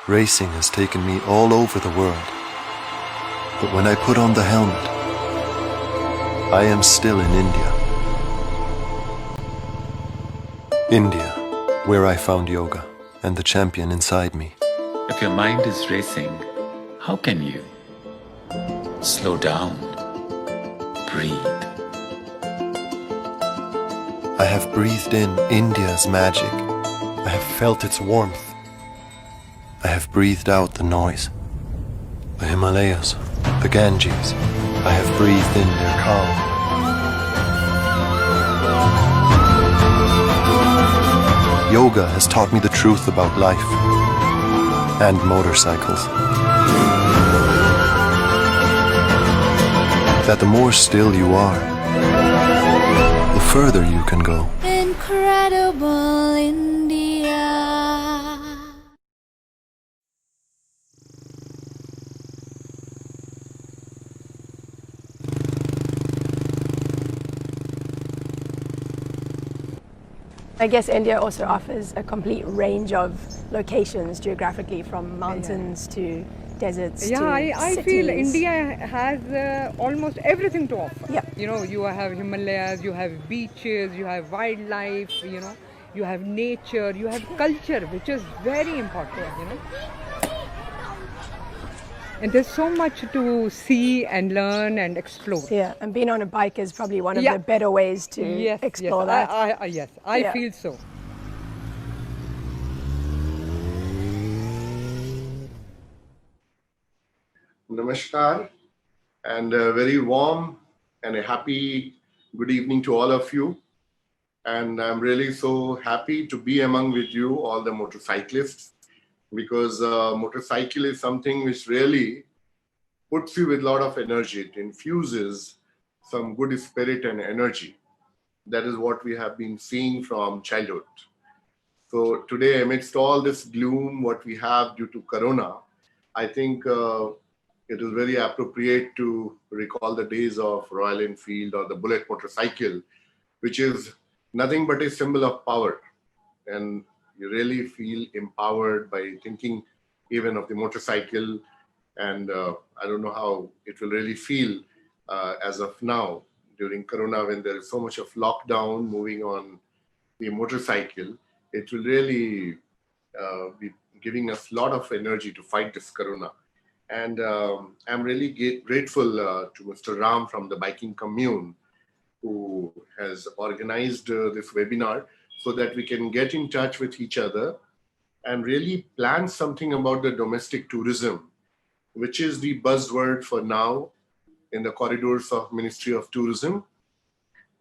Racing has taken me all over the world. But when I put on the helmet, I am still in India. India, where I found yoga and the champion inside me. If your mind is racing, how can you slow down, breathe? I have breathed in India's magic. I have felt its warmth. I have breathed out the noise. The Himalayas, the Ganges, I have breathed in their calm. Yoga has taught me the truth about life and motorcycles. That the more still you are, the further you can go. Incredible India. I guess India also offers a complete range of locations geographically, from mountains to deserts to I cities. feel India has almost everything to offer. Yeah. You know, you have Himalayas, you have beaches, you have wildlife, you know, you have nature, you have culture, which is very important, you know. And there's so much to see and learn and explore. Yeah, and being on a bike is probably one of the better ways to explore that. I feel so. Namaskar, and a very warm and a happy good evening to all of you. And I'm really so happy to be among with you, all the motorcyclists, because motorcycle is something which really puts you with a lot of energy. It infuses some good spirit and energy. That is what we have been seeing from childhood. So today, amidst all this gloom, what we have due to Corona, I think it is very appropriate to recall the days of Royal Enfield or the Bullet motorcycle, which is nothing but a symbol of power. And you really feel empowered by thinking even of the motorcycle. And I don't know how it will really feel as of now during Corona, when there is so much of lockdown moving on the motorcycle. It will really be giving us a lot of energy to fight this Corona. And I'm really grateful to Mr. Ram from the Biking Commune, who has organized this webinar so that we can get in touch with each other and really plan something about the domestic tourism, which is the buzzword for now in the corridors of Ministry of Tourism,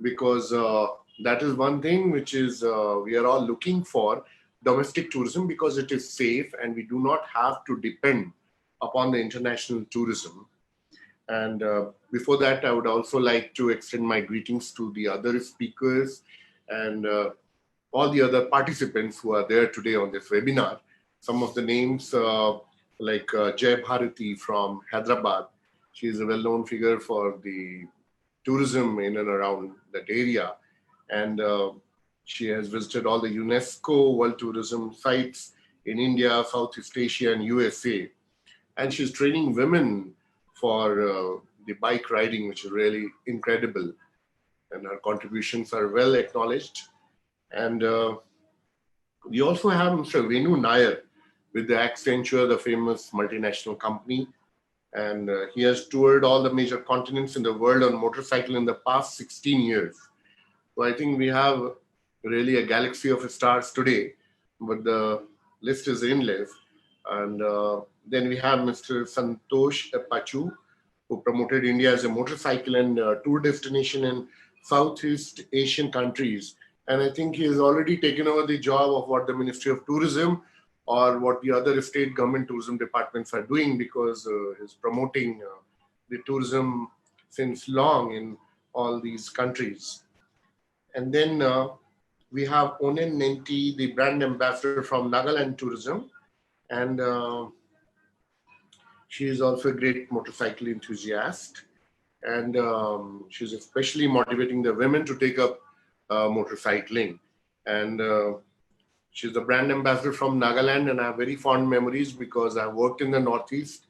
because that is one thing which is we are all looking for, domestic tourism, because it is safe and we do not have to depend upon the international tourism. And before that, I would also like to extend my greetings to the other speakers and all the other participants who are there today on this webinar. Some of the names like Jai Bharati from Hyderabad. She is a well-known figure for the tourism in and around that area. And she has visited all the UNESCO World Tourism sites in India, Southeast Asia, and USA. And she's training women for the bike riding, which is really incredible. And her contributions are well acknowledged. And we also have Mr. Venu Nair with the Accenture, the famous multinational company. And he has toured all the major continents in the world on motorcycle in the past 16 years. So I think we have really a galaxy of stars today, but the list is endless. And then we have Mr. Santosh Pachu, who promoted India as a motorcycle and tour destination in Southeast Asian countries. And I think he has already taken over the job of what the Ministry of Tourism or what the other state government tourism departments are doing, because he's promoting the tourism since long in all these countries. And then we have Onen Nenti, the brand ambassador from Nagaland Tourism. And she is also a great motorcycle enthusiast. And she's especially motivating the women to take up motorcycling. And She's the brand ambassador from Nagaland, and I have very fond memories because I worked in the Northeast,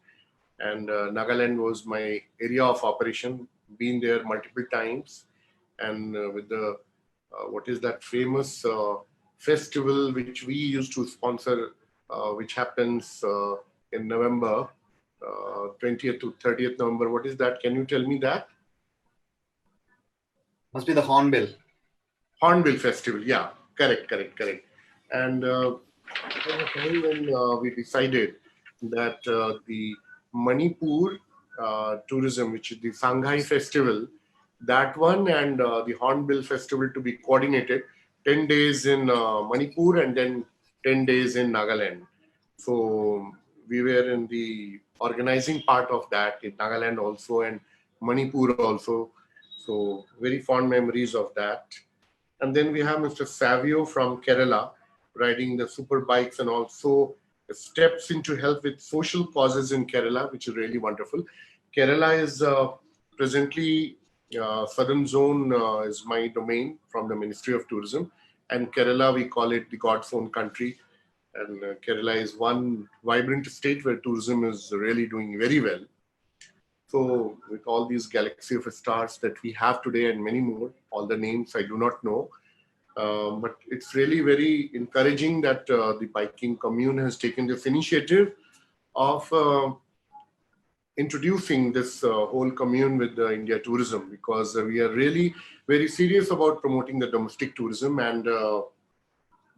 and Nagaland was my area of operation. Been there multiple times, and with the what is that famous festival which we used to sponsor, which happens in November, 20th to 30th November. What is that? Can you tell me that? Must be the Hornbill. Hornbill Festival. Yeah, correct. And it was a time when we decided that the Manipur tourism, which is the Shanghai Festival, that one and the Hornbill Festival to be coordinated, 10 days in Manipur and then 10 days in Nagaland. So we were in the organizing part of that in Nagaland also and Manipur also. So very fond memories of that. And then we have Mr. Savio from Kerala riding the super bikes and also steps in to help with social causes in Kerala, which is really wonderful. Kerala is presently Southern Zone is my domain from the Ministry of Tourism, and Kerala we call it the God's own country. And Kerala is one vibrant state where tourism is really doing very well. So with all these galaxy of stars that we have today and many more, all the names I do not know, but it's really very encouraging that the biking commune has taken this initiative of introducing this whole commune with the India tourism, because we are really very serious about promoting the domestic tourism, and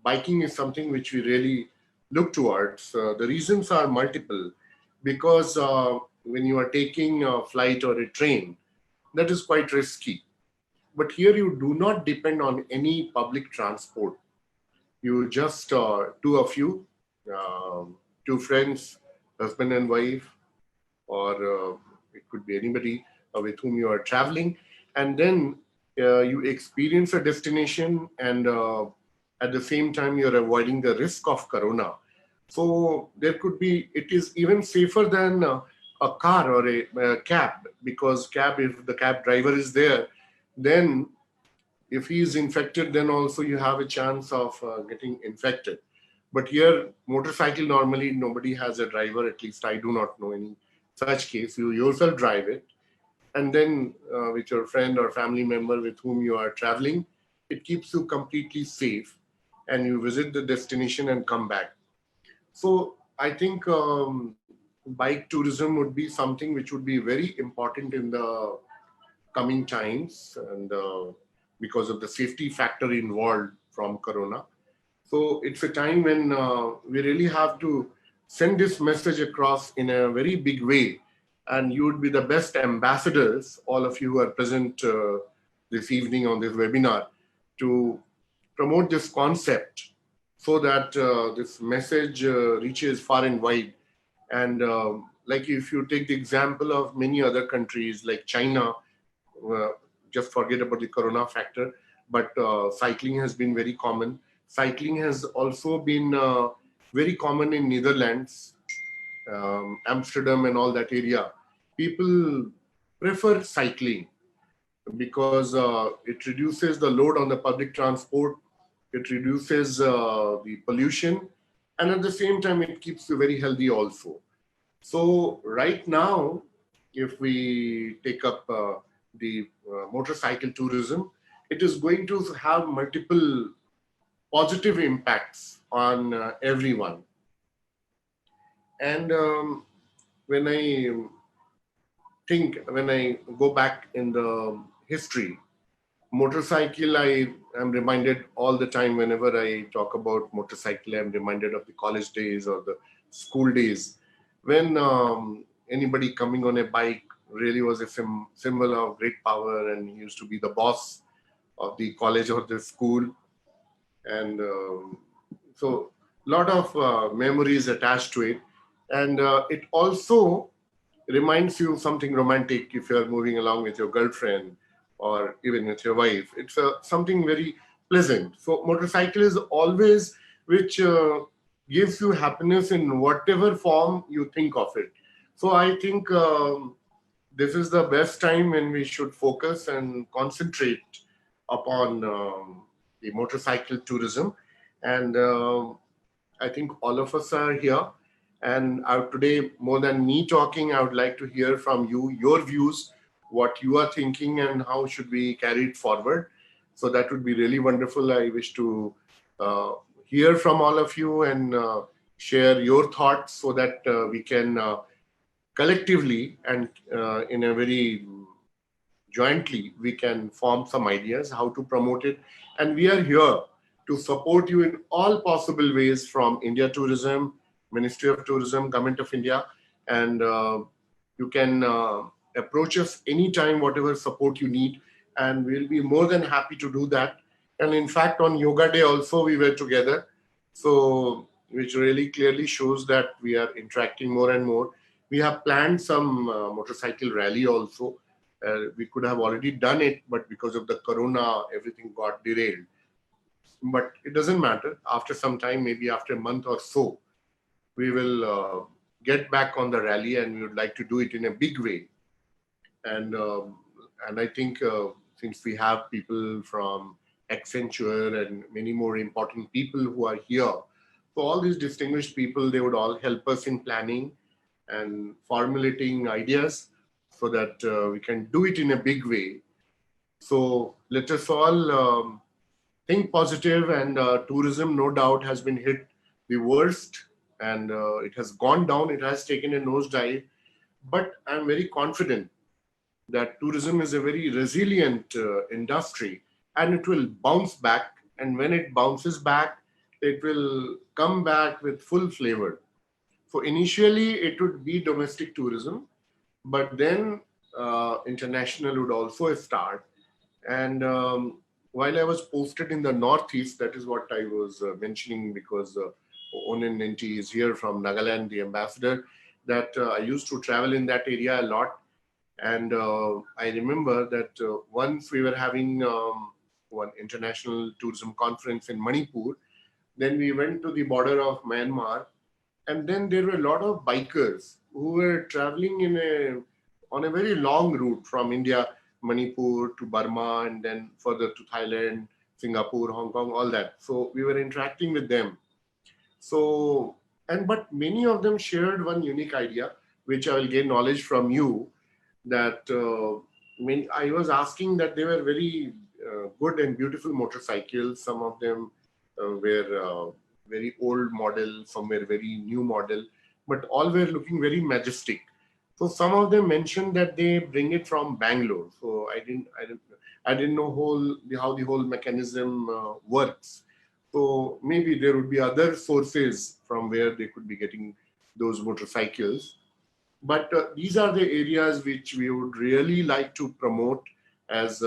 biking is something which we really look towards. The reasons are multiple, because when you are taking a flight or a train, that is quite risky. But here you do not depend on any public transport. You just two of you, two friends, husband and wife, or it could be anybody with whom you are traveling, and then you experience a destination, and at the same time you're avoiding the risk of corona. So there could be, it is even safer than a car or a cab, because cab, if the cab driver is there, then if he is infected, then also you have a chance of getting infected. But here, motorcycle, normally nobody has a driver, at least I do not know any such case. You yourself drive it, and then with your friend or family member with whom you are traveling, it keeps you completely safe, and you visit the destination and come back. So I think bike tourism would be something which would be very important in the coming times, and because of the safety factor involved from corona. So it's a time when we really have to send this message across in a very big way, and you would be the best ambassadors, all of you who are present this evening on this webinar, to promote this concept so that this message reaches far and wide. And like if you take the example of many other countries like China, just forget about the corona factor, but cycling has been very common. Cycling has also been very common in Netherlands, Amsterdam and all that area. People prefer cycling because it reduces the load on the public transport, it reduces the pollution, and at the same time it keeps you very healthy also. So right now, if we take up the motorcycle tourism, it is going to have multiple positive impacts on everyone. And when I go back in the history, motorcycle, I am reminded all the time whenever I talk about motorcycle, I'm reminded of the college days or the school days, when anybody coming on a bike really was a symbol of great power, and he used to be the boss of the college or the school. And so a lot of memories attached to it. And it also reminds you something romantic if you're moving along with your girlfriend or even with your wife. It's something very pleasant. So motorcycle is always which gives you happiness in whatever form you think of it. So I think this is the best time when we should focus and concentrate upon the motorcycle tourism. And I think all of us are here. And today, more than me talking, I would like to hear from you, your views, what you are thinking, and how should we carry it forward. So that would be really wonderful. I wish to uh, hear from all of you and share your thoughts so that we can collectively and in a very jointly we can form some ideas how to promote it, and we are here to support you in all possible ways from India Tourism, Ministry of Tourism, Government of India, and you can approach us anytime, whatever support you need, and we'll be more than happy to do that. And in fact, on Yoga Day also we were together, so which really clearly shows that we are interacting more and more. We have planned some motorcycle rally also. We could have already done it, but because of the corona, everything got derailed. But it doesn't matter. After some time, maybe after a month or so, we will get back on the rally, and we would like to do it in a big way. And I think since we have people from Accenture and many more important people who are here, so all these distinguished people, they would all help us in planning and formulating ideas so that we can do it in a big way. So let us all think positive, and tourism no doubt has been hit the worst, and it has gone down, it has taken a nosedive, but I'm very confident that tourism is a very resilient industry, and it will bounce back, and when it bounces back, it will come back with full flavor. So initially it would be domestic tourism, but then international would also start. And while I was posted in the Northeast, that is what I was mentioning, because Onen Nenti is here from Nagaland, the ambassador, that I used to travel in that area a lot. And I remember that once we were having one international tourism conference in Manipur, then we went to the border of Myanmar, and then there were a lot of bikers who were traveling on a very long route from India, Manipur to Burma, and then further to Thailand, Singapore, Hong Kong, all that. So we were interacting with them. So, but many of them shared one unique idea, which I will gain knowledge from you, that I was asking that they were very good and beautiful motorcycles. Some of them were very old model, some were very new model, but all were looking very majestic. So some of them mentioned that they bring it from Bangalore. So I didn't know how the whole mechanism works. So maybe there would be other sources from where they could be getting those motorcycles. But these are the areas which we would really like to promote as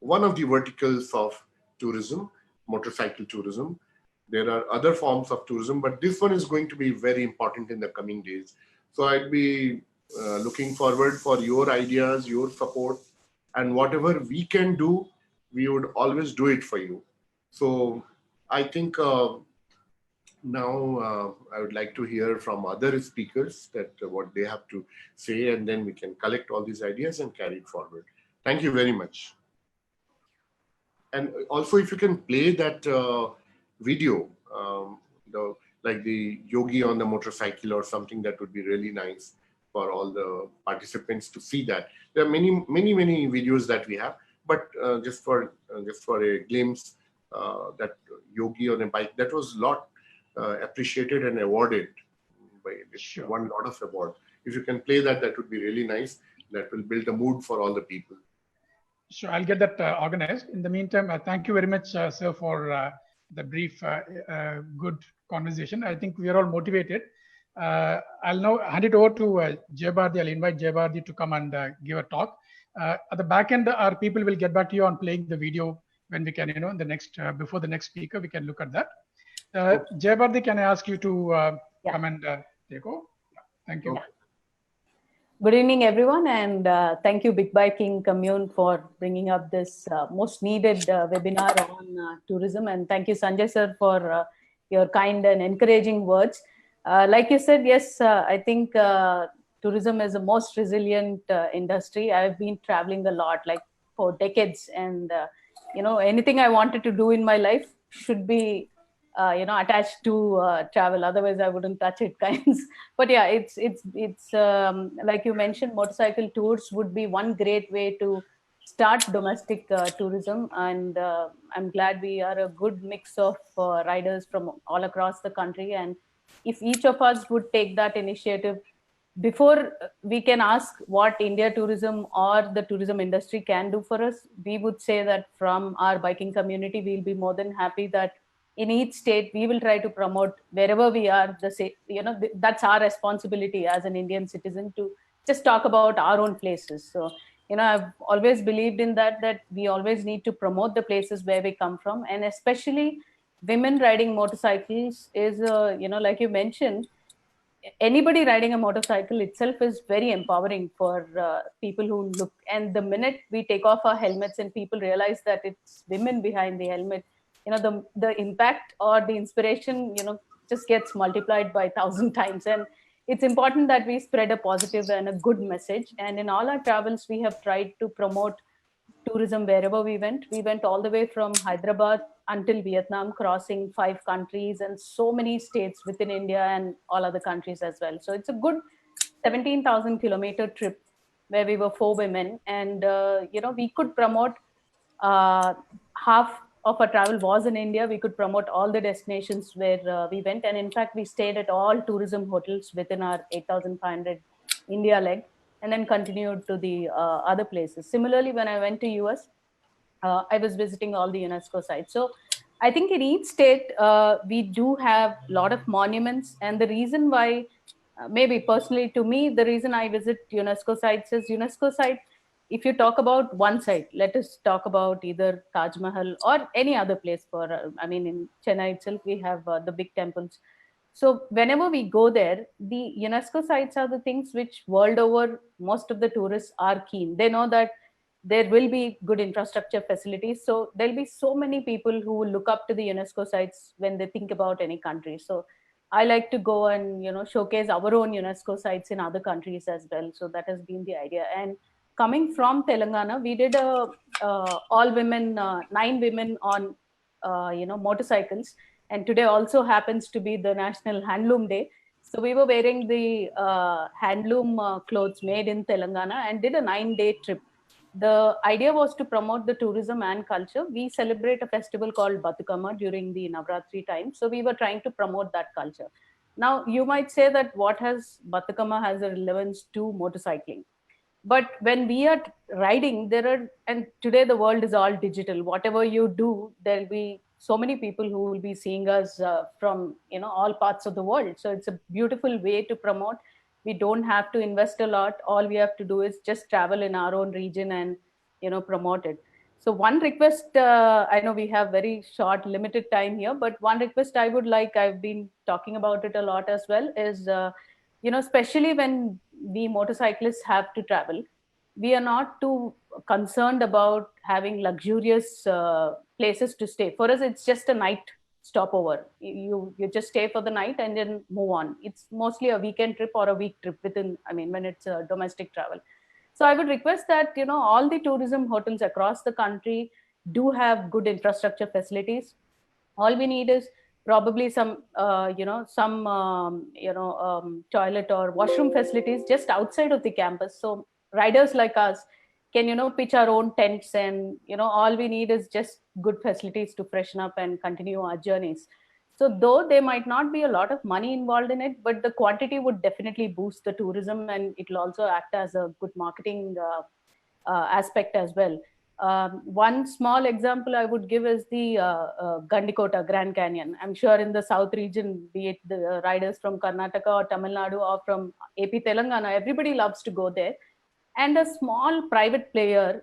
one of the verticals of tourism, motorcycle tourism. There are other forms of tourism, but this one is going to be very important in the coming days. So I'd be looking forward for your ideas, your support, and whatever we can do, we would always do it for you. So I think now I would like to hear from other speakers that what they have to say, and then we can collect all these ideas and carry it forward. Thank you very much. And also, if you can play that video, like the yogi on the motorcycle or something, that would be really nice for all the participants to see that. There are many videos that we have, but just for a glimpse, that yogi on a bike, that was a lot appreciated and awarded by won lot of award. If you can play that, that would be really nice. That will build a mood for all the people. Sure, I'll get that organized. In the meantime, thank you very much, sir, for the brief, good conversation. I think we are all motivated. I'll now hand it over to Jayabharti. I'll invite Jayabharti to come and give a talk. At the back end, our people will get back to you on playing the video when we can, in the next, before the next speaker, we can look at that. Jayabharti, can I ask you to come and take over? Thank you. Good evening, everyone, and thank you, Big Biking Commune, for bringing up this most needed webinar on tourism. And thank you, Sanjay sir, for your kind and encouraging words. Like you said, yes, I think tourism is the most resilient industry. I've been traveling a lot, like for decades, and anything I wanted to do in my life should be attached to travel. Otherwise, I wouldn't touch it, kinds. But yeah, it's like you mentioned, motorcycle tours would be one great way to start domestic tourism, and I'm glad we are a good mix of riders from all across the country. And if each of us would take that initiative, before we can ask what India tourism or the tourism industry can do for us, we would say that from our biking community, we'll be more than happy that in each state we will try to promote wherever we are. That's our responsibility as an Indian citizen to just talk about our own places. So I've always believed in that we always need to promote the places where we come from, and especially women riding motorcycles is like you mentioned, anybody riding a motorcycle itself is very empowering for people who look. And the minute we take off our helmets and people realize that it's women behind the helmet, the impact or the inspiration just gets multiplied by 1,000 times. And it's important that we spread a positive and a good message. And in all our travels, we have tried to promote tourism wherever we went. We went all the way from Hyderabad until Vietnam, crossing 5 countries and so many states within India and all other countries as well. So it's a good 17,000 kilometer trip where we were 4 women, and we could promote half of our travel was in India. We could promote all the destinations where we went, and in fact, we stayed at all tourism hotels within our 8,500 India leg, and then continued to the other places. Similarly, when I went to US, I was visiting all the UNESCO sites. So I think in each state, we do have a lot of monuments. And the reason why, maybe personally to me, the reason I visit UNESCO sites is UNESCO site. If you talk about one site, let us talk about either Taj Mahal or any other place. In Chennai itself, we have the big temples. So whenever we go there, the UNESCO sites are the things which world over most of the tourists are keen. They know that there will be good infrastructure facilities. So there'll be so many people who will look up to the UNESCO sites when they think about any country. So I like to go and showcase our own UNESCO sites in other countries as well. So that has been the idea. And coming from Telangana, we did a all women, 9 women on motorcycles. And today also happens to be the National Handloom Day. So we were wearing the handloom clothes made in Telangana and did a 9-day trip. The idea was to promote the tourism and culture. We celebrate a festival called Batukama during the Navratri time. So we were trying to promote that culture. Now, you might say that what has Batukama has a relevance to motorcycling. But when we are riding, and today the world is all digital. Whatever you do, there'll be so many people who will be seeing us from all parts of the world. So it's a beautiful way to promote. We don't have to invest a lot. All we have to do is just travel in our own region and promote it. So one request, I know we have very short, limited time here, but one request I would like, I've been talking about it a lot as well, is especially when we motorcyclists have to travel, we are not too concerned about having luxurious places to stay. For us, it's just a night stopover. You just stay for the night and then move on. It's mostly a weekend trip or a week trip when it's a domestic travel. So I would request that all the tourism hotels across the country do have good infrastructure facilities. All we need is probably some toilet or washroom facilities just outside of the campus. So riders like us can pitch our own tents, and all we need is just good facilities to freshen up and continue our journeys. So though there might not be a lot of money involved in it, but the quantity would definitely boost the tourism, and it will also act as a good marketing aspect as well. One small example I would give is the Gandikota Grand Canyon. I'm sure in the south region, be it the riders from Karnataka or Tamil Nadu or from AP Telangana, everybody loves to go there. And a small private player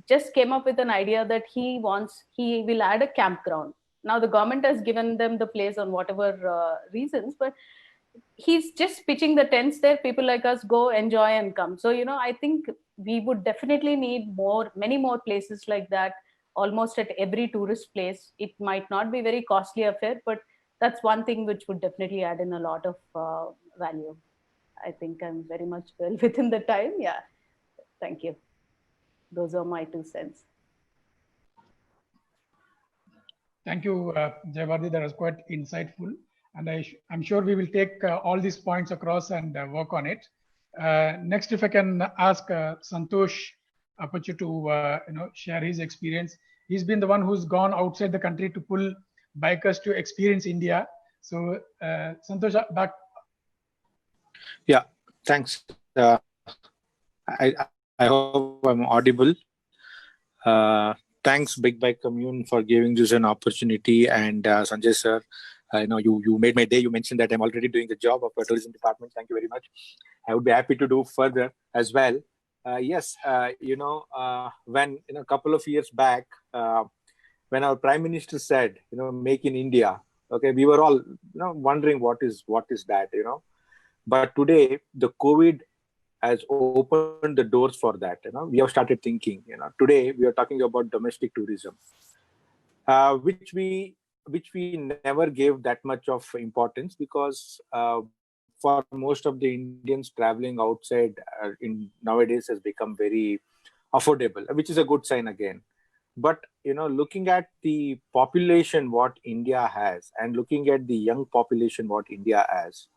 just came up with an idea that he will add a campground. Now the government has given them the place on whatever reasons, but he's just pitching the tents there. People like us go enjoy and come. So I think we would definitely need many more places like that, almost at every tourist place. It might not be very costly affair, but that's one thing which would definitely add in a lot of value. I think I'm very much well within the time. Yeah, thank you. Those are my 2 cents. Thank you, Jayabharti. That was quite insightful. And I'm sure we will take all these points across and work on it. Next, if I can ask Santosh Apachu to share his experience. He's been the one who's gone outside the country to pull bikers to experience India. So, Santosh, back. Yeah, thanks. I hope I'm audible. Thanks, Big Bike Commune, for giving this an opportunity. And Sanjay sir, I know you made my day. You mentioned that I'm already doing the job of a tourism department. Thank you very much. I would be happy to do further as well. Yes, when a couple of years back, when our Prime Minister said, make in India, okay, we were all wondering what is that, But today the COVID has opened the doors for that. We have started thinking. Today we are talking about domestic tourism, which we never gave that much of importance because for most of the Indians traveling outside in nowadays has become very affordable, which is a good sign again. But looking at the population what India has and looking at the young population what India has,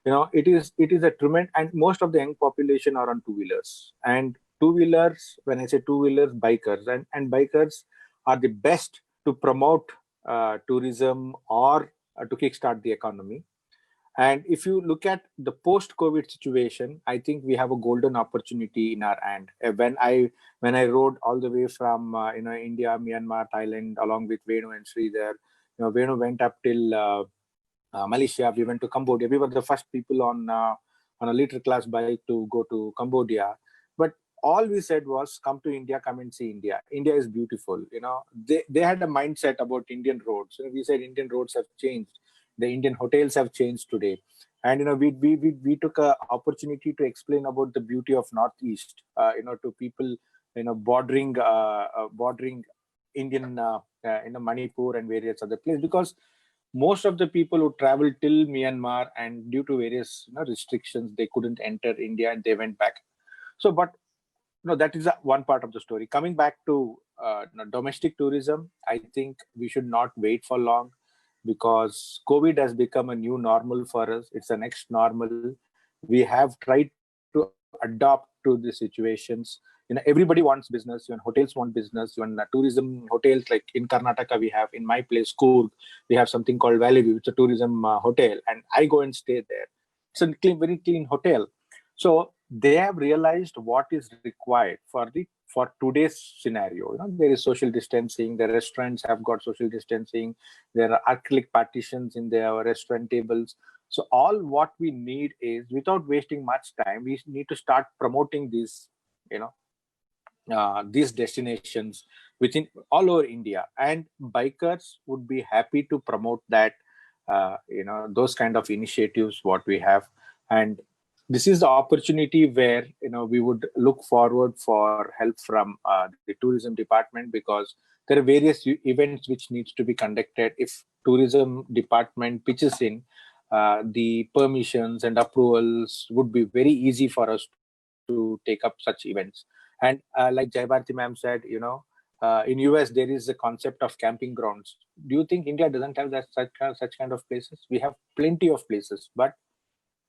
it is a tremendous, and most of the young population are on two-wheelers. And two-wheelers, when I say two-wheelers, bikers, and bikers are the best to promote tourism or to kickstart the economy. And if you look at the post-COVID situation, I think we have a golden opportunity in our hand. When I rode all the way from India, Myanmar, Thailand, along with Venu and Sri there, Venu went up till Malaysia. We went to Cambodia. We were the first people on a liter class bike to go to Cambodia. But all we said was, come to India, come and see India. India is beautiful. They had a mindset about Indian roads. We said Indian roads have changed. The Indian hotels have changed today. And we took an opportunity to explain about the beauty of Northeast, to people, bordering Indian, Manipur and various other places, because most of the people who traveled till Myanmar and due to various restrictions, they couldn't enter India and they went back. So, but that is one part of the story. Coming back to domestic tourism, I think we should not wait for long because COVID has become a new normal for us. It's the next normal. We have tried to adapt to the situations. Everybody wants business. Even hotels want business. Even tourism hotels, like in Karnataka, we have, in my place, Coorg, we have something called Valley View. It's a tourism hotel, and I go and stay there. It's a very clean hotel. So they have realized what is required for today's scenario. There is social distancing. The restaurants have got social distancing. There are acrylic partitions in their restaurant tables. So all what we need is, without wasting much time, we need to start promoting these destinations within all over India, and bikers would be happy to promote that, those kind of initiatives what we have. And this is the opportunity where we would look forward for help from the tourism department, because there are various events which needs to be conducted. If tourism department pitches in, the permissions and approvals would be very easy for us to take up such events. And like Jayabharti ma'am said, in US there is a concept of camping grounds. Do you think India doesn't have such kind of places? We have plenty of places, but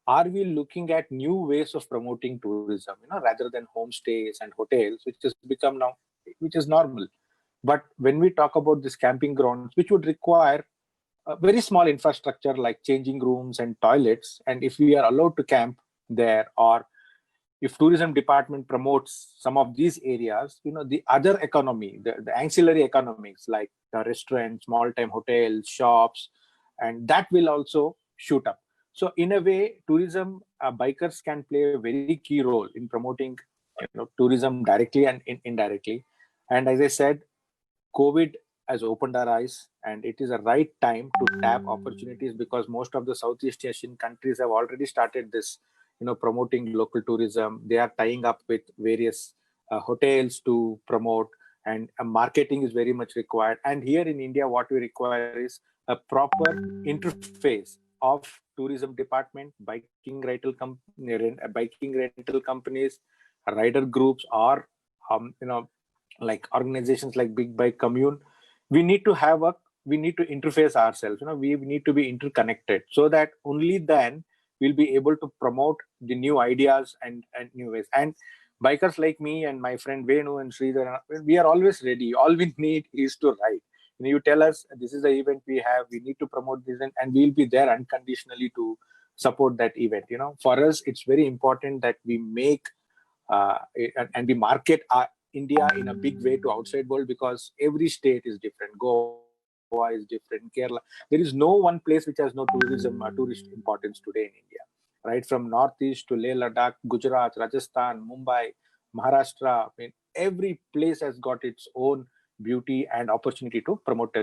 are we looking at new ways of promoting tourism, rather than homestays and hotels, which has become now, which is normal. But when we talk about this camping grounds, which would require a very small infrastructure like changing rooms and toilets, and if we are allowed to camp there, or if tourism department promotes some of these areas, the other economy, the ancillary economics like the restaurants, small time hotels, shops, and that will also shoot up. So in a way, tourism bikers can play a very key role in promoting tourism directly and indirectly. And as I said, COVID has opened our eyes, and it is a right time to tap opportunities, because most of the Southeast Asian countries have already started this, promoting local tourism. They are tying up with various hotels to promote, and marketing is very much required. And here in India, what we require is a proper interface of tourism department, biking rental companies, rider groups, or like organizations like Big Bike Commune. We need to have we need to interface ourselves. We need to be interconnected, so that only then we'll be able to promote the new ideas and new ways. And bikers like me and my friend Venu and Sridhar, we are always ready. All we need is to write. You tell us this is the event we have, we need to promote this, and we'll be there unconditionally to support that event. For us, it's very important that we make and we market India in a big way to outside world, because every state is different. Goa is different, Kerala. There is no one place which has no tourism, tourist importance today in India. Right from Northeast to Leh Ladakh, Gujarat, Rajasthan, Mumbai, Maharashtra. Every place has got its own beauty and opportunity to promote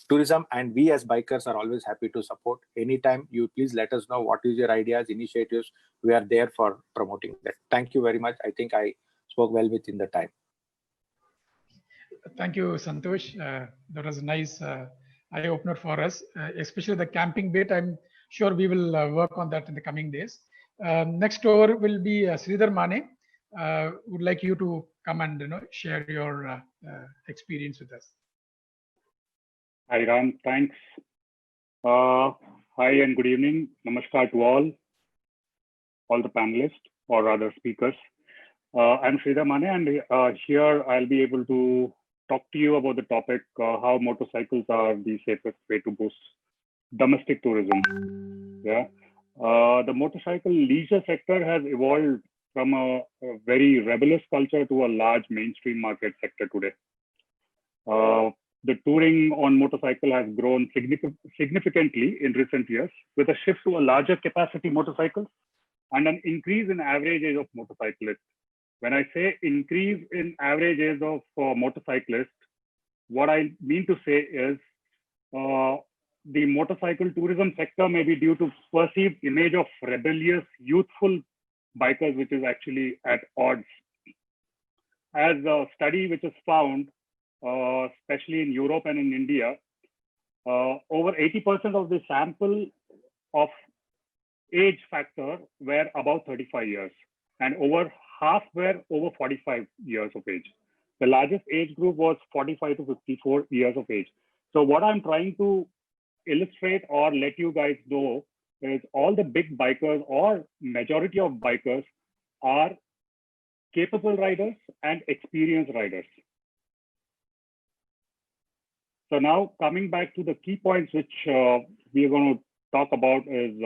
tourism, and we as bikers are always happy to support. Anytime you please let us know what is your ideas, initiatives. We are there for promoting that. Thank you very much. I think I spoke well within the time. Thank you, Santosh. That was a nice eye-opener for us, especially the camping bit. I'm sure we will work on that in the coming days. Next over will be Sridhar Mane. Would like you to come and share your experience with us. Hi Ram, thanks. Hi and good evening. Namaskar to all the panelists, or rather speakers. I'm Sridhar Mane, and here I'll be able to talk to you about the topic, how motorcycles are the safest way to boost domestic tourism. Yeah, the motorcycle leisure sector has evolved from a very rebellious culture to a large mainstream market sector today. The touring on motorcycle has grown significantly in recent years, with a shift to a larger capacity motorcycles and an increase in average age of motorcyclists. When I say increase in average age of motorcyclists, what I mean to say is the motorcycle tourism sector may be due to perceived image of rebellious, youthful bikers, which is actually at odds. As a study which is found, especially in Europe and in India, over 80% of the sample of age factor were above 35 years, and over half were over 45 years of age. The largest age group was 45 to 54 years of age. So what I'm trying to illustrate or let you guys know is all the big bikers, or majority of bikers, are capable riders and experienced riders. So now coming back to the key points which we are going to talk about is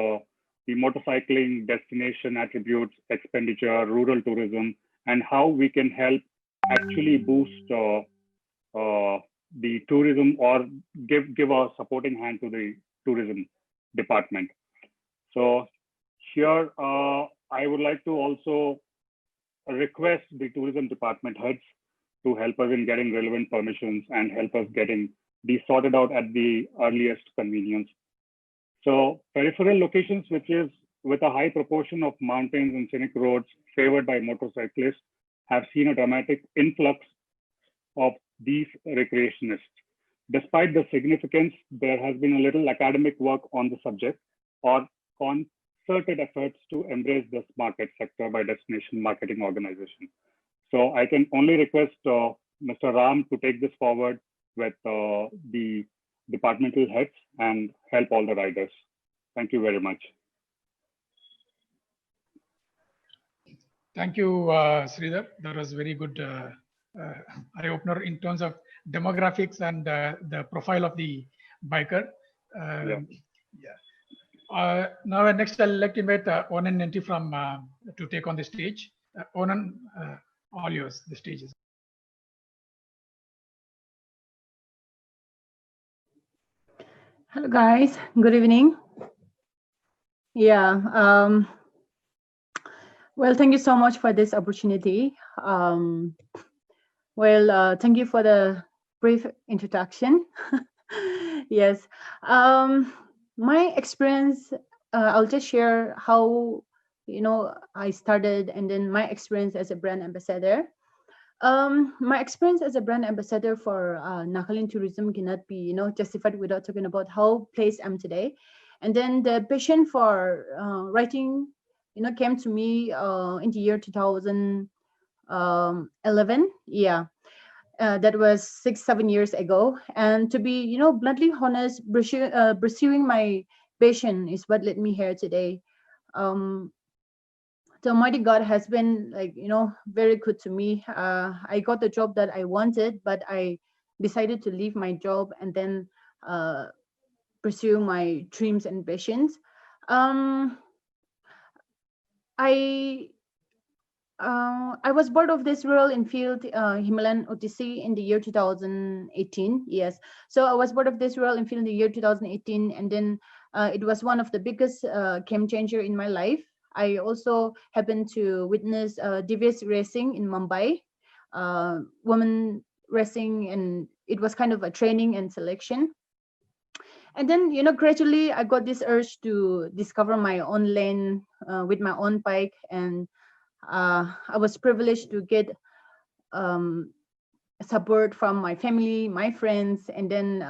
the motorcycling destination attributes, expenditure, rural tourism, and how we can help actually boost the tourism, or give a supporting hand to the tourism department. So here I would like to also request the tourism department heads to help us in getting relevant permissions and help us getting these sorted out at the earliest convenience. So peripheral locations, which is with a high proportion of mountains and scenic roads favored by motorcyclists, have seen a dramatic influx of these recreationists. Despite the significance, there has been a little academic work on the subject, or concerted efforts to embrace this market sector by destination marketing organization. So I can only request Mr. Ram to take this forward with the departmental heads and help all the riders. Thank you very much. Thank you, Sridhar. That was very good eye-opener in terms of demographics and the profile of the biker. Now, next, I'd like to invite Onan Nenti from to take on the stage. Onan, all yours. The stage is. Hello, guys. Good evening. Yeah. Well, thank you so much for this opportunity. Thank you for the brief introduction. Yes. My experience, I'll just share how, I started, and then my experience as a brand ambassador. My experience as a brand ambassador for Nagaland tourism cannot be, justified without talking about how placed I'm today. And then the passion for writing, came to me in the year 2011. Yeah. that was 6-7 years ago. And to be, bluntly honest, pursuing my passion is what led me here today. The Almighty God has been very good to me. I got the job that I wanted, but I decided to leave my job and then pursue my dreams and passions. I was part of this Rural Enfield Himalayan Odyssey in the year 2018. Yes, so I was part of this Rural Enfield in the year 2018, and then it was one of the biggest game changer in my life. I also happened to witness devious racing in Mumbai, women racing, and it was kind of a training and selection. And then, gradually I got this urge to discover my own lane with my own bike, and I was privileged to get support from my family, my friends, and then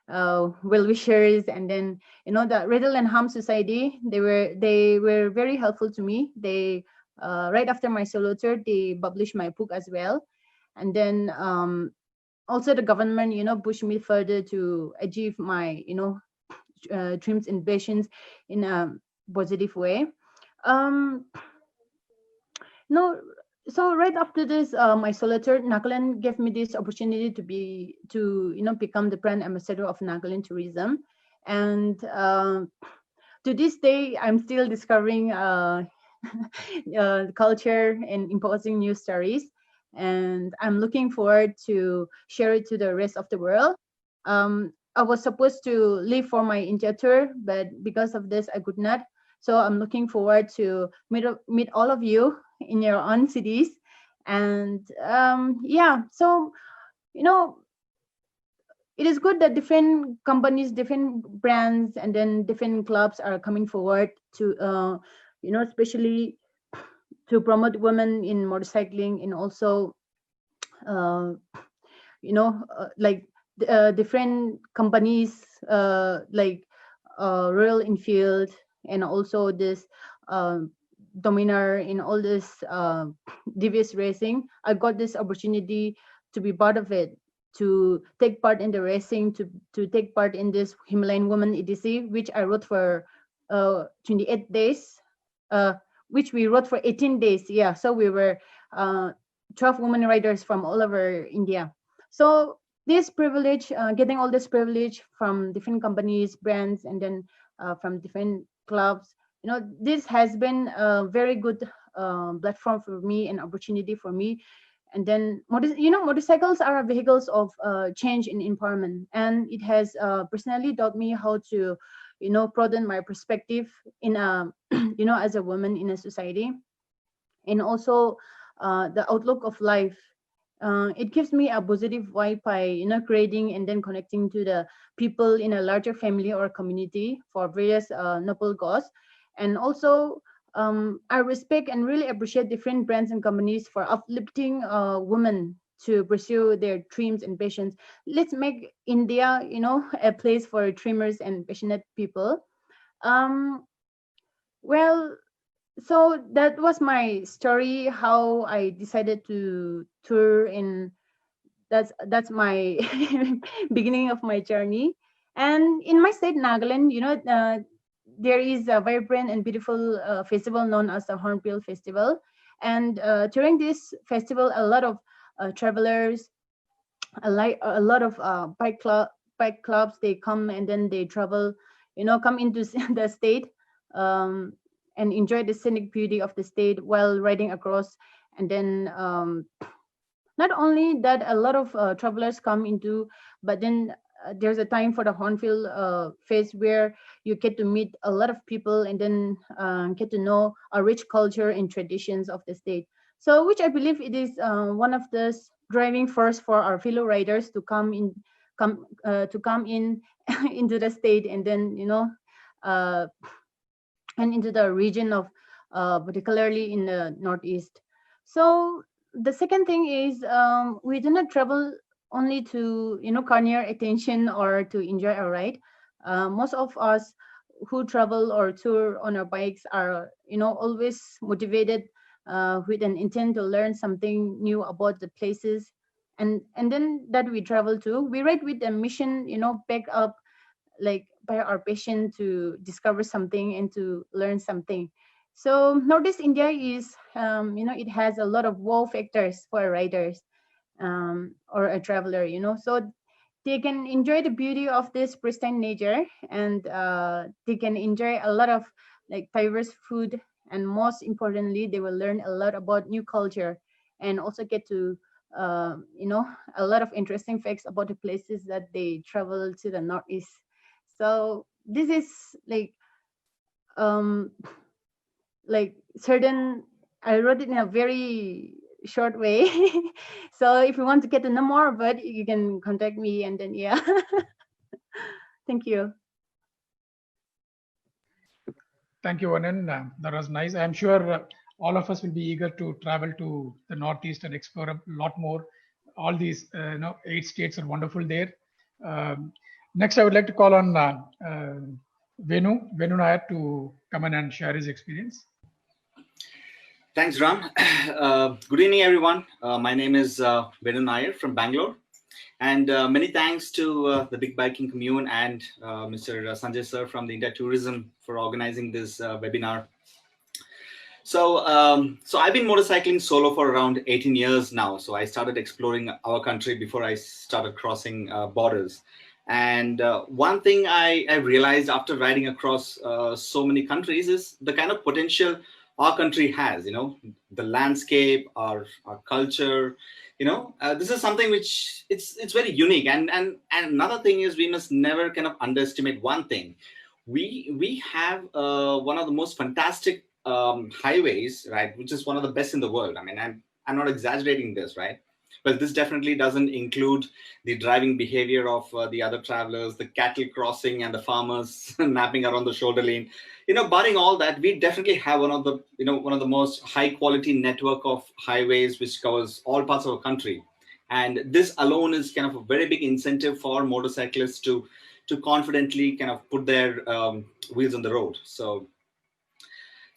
well-wishers, and then the Riddle and Harm Society. They were very helpful to me. They right after my solo tour, they published my book as well, and then also the government pushed me further to achieve my dreams and passions in a positive way. No, so right after this, my solo tour, Nagaland gave me this opportunity to become the brand ambassador of Nagaland tourism, and to this day, I'm still discovering culture and imposing new stories, and I'm looking forward to share it to the rest of the world. I was supposed to leave for my India tour, but because of this, I could not. So I'm looking forward to meet all of you in your own cities, and yeah. So it is good that different companies, different brands, and then different clubs are coming forward to especially to promote women in motorcycling, and also different companies like Royal Enfield, and also this Dominar, in all this devious racing. I got this opportunity to be part of it, to take part in the racing, to take part in this Himalayan Woman EDC, which I wrote for 28 days, which we wrote for 18 days. Yeah, so we were 12 women riders from all over India. So this privilege, getting all this privilege from different companies, brands, and then from different clubs, this has been a very good platform for me, an opportunity for me. And then motorcycles are vehicles of change and empowerment, and it has personally taught me how to broaden my perspective in a as a woman in a society, and also the outlook of life. It gives me a positive vibe by creating and then connecting to the people in a larger family or community for various noble cause. And also I respect and really appreciate different brands and companies for uplifting women to pursue their dreams and passions. Let's make India a place for dreamers and passionate people. Well, so that was my story, how I decided to tour in. That's my beginning of my journey. And in my state, Nagaland, there is a vibrant and beautiful festival known as the Hornbill Festival. And during this festival, a lot of travelers, a lot of bike clubs, they come and then they travel, come into the state, and enjoy the scenic beauty of the state while riding across. And then not only that, a lot of travelers come into, but then there's a time for the Hornfield Fest where you get to meet a lot of people, and then get to know a rich culture and traditions of the state. So which I believe it is one of the driving force for our fellow riders to come in into the state, and then and into the region of particularly in the northeast. So the second thing is we do not travel only to garner attention or to enjoy a ride. Most of us who travel or tour on our bikes are always motivated with an intent to learn something new about the places and then that we travel to. We ride with a mission, backed up like by our passion to discover something and to learn something. So Northeast India is, it has a lot of wow factors for riders or a traveler, so they can enjoy the beauty of this pristine nature, and they can enjoy a lot of like diverse food, and most importantly they will learn a lot about new culture, and also get to a lot of interesting facts about the places that they travel to the northeast. So this is um certain, I wrote it in a very short way. So if you want to get to know more about it, you can contact me, and then yeah. Thank you. Thank you, Anand. That was nice. I'm sure all of us will be eager to travel to the Northeast and explore a lot more. All these, 8 states are wonderful there. Next, I would like to call on Venu Nair to come in and share his experience. Thanks, Ram. Good evening, everyone. My name is Venu Nair from Bangalore. And many thanks to the Big Biking Commune and Mr. Sanjay sir from the India Tourism for organizing this webinar. So I've been motorcycling solo for around 18 years now. So I started exploring our country before I started crossing borders. And one thing I realized after riding across so many countries is the kind of potential our country has, the landscape, our culture, this is something which it's very unique. And another thing is we must never kind of underestimate one thing. We have one of the most fantastic highways, right, which is one of the best in the world. I mean, I'm not exaggerating this, right? But this definitely doesn't include the driving behavior of the other travelers, the cattle crossing and the farmers napping around the shoulder lane. Barring all that, we definitely have one of the most high quality network of highways which covers all parts of our country. And this alone is kind of a very big incentive for motorcyclists to confidently kind of put their wheels on the road. So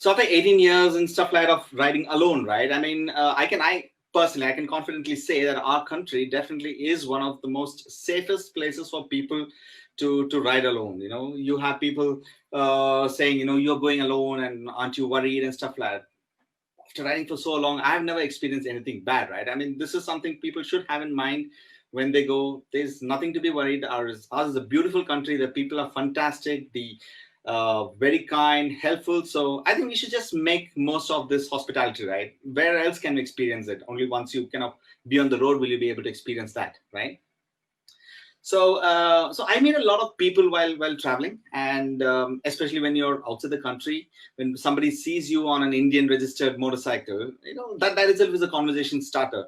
after 18 years and stuff like that of riding alone, right? I mean, I can confidently say that our country definitely is one of the most safest places for people to ride alone. You have people saying, you're going alone and aren't you worried and stuff like that. After riding for so long, I've never experienced anything bad, right? I mean, this is something people should have in mind when they go. There's nothing to be worried. Ours is a beautiful country. The people are fantastic. Very kind, helpful. So I think we should just make most of this hospitality, right? Where else can we experience it? Only once you kind of be on the road will you be able to experience that, right? So I meet a lot of people while traveling, and especially when you're outside the country, when somebody sees you on an Indian registered motorcycle, that itself is a conversation starter.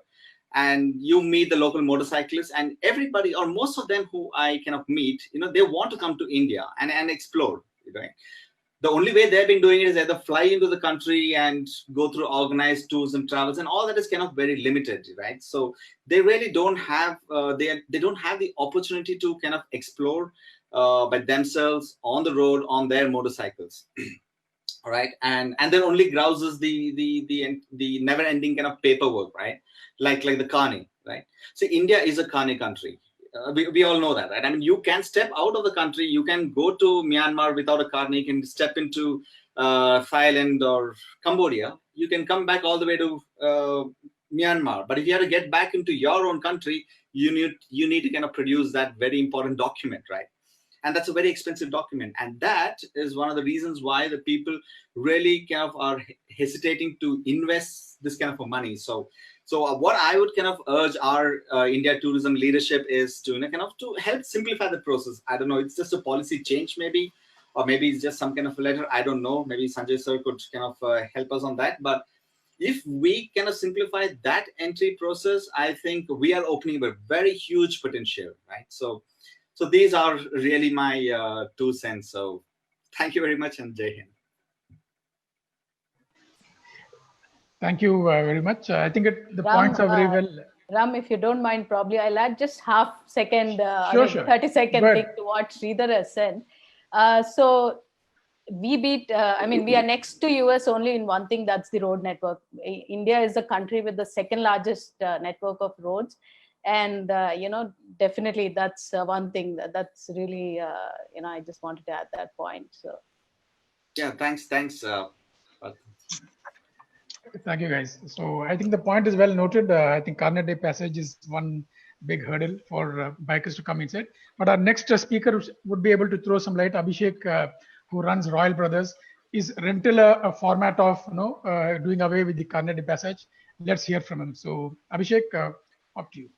And you meet the local motorcyclists, and everybody or most of them who I kind of meet, they want to come to India and explore. The only way they've been doing it is either fly into the country and go through organized tours and travels, and all that is kind of very limited, right? So they really don't have they don't have the opportunity to kind of explore by themselves on the road on their motorcycles. All right, and their only grouse is the never-ending kind of paperwork, right? Like the carney, right? So India is a carney country. We all know that, right? I mean, you can step out of the country, you can go to Myanmar without a carney, you can step into Thailand or Cambodia, you can come back all the way to Myanmar. But if you have to get back into your own country, you need to kind of produce that very important document, right? And that's a very expensive document. And that is one of the reasons why the people really kind of are hesitating to invest this kind of money. So what I would kind of urge our India tourism leadership is to to help simplify the process. I don't know, it's just a policy change maybe, or maybe it's just some kind of a letter. I don't know. Maybe Sanjay sir could kind of help us on that. But if we kind of simplify that entry process, I think we are opening a very huge potential, right? So these are really my 2 cents. So thank you very much, and Jai Hind. Thank you very much. I think the points are very well. Ram, if you don't mind, probably I'll add just half second, sure. 30-second thing to what Sridhar has said. So we we are next to US only in one thing, that's the road network. India is the country with the second largest network of roads. And definitely that's one thing that's really I just wanted to add that point. So Yeah, thanks. Thank you, guys. So I think the point is well noted. I think Carnatic Passage is one big hurdle for bikers to come inside. But our next speaker would be able to throw some light. Abhishek, who runs Royal Brothers, is rental a format of doing away with the Carnatic Passage. Let's hear from him. So Abhishek, up to you.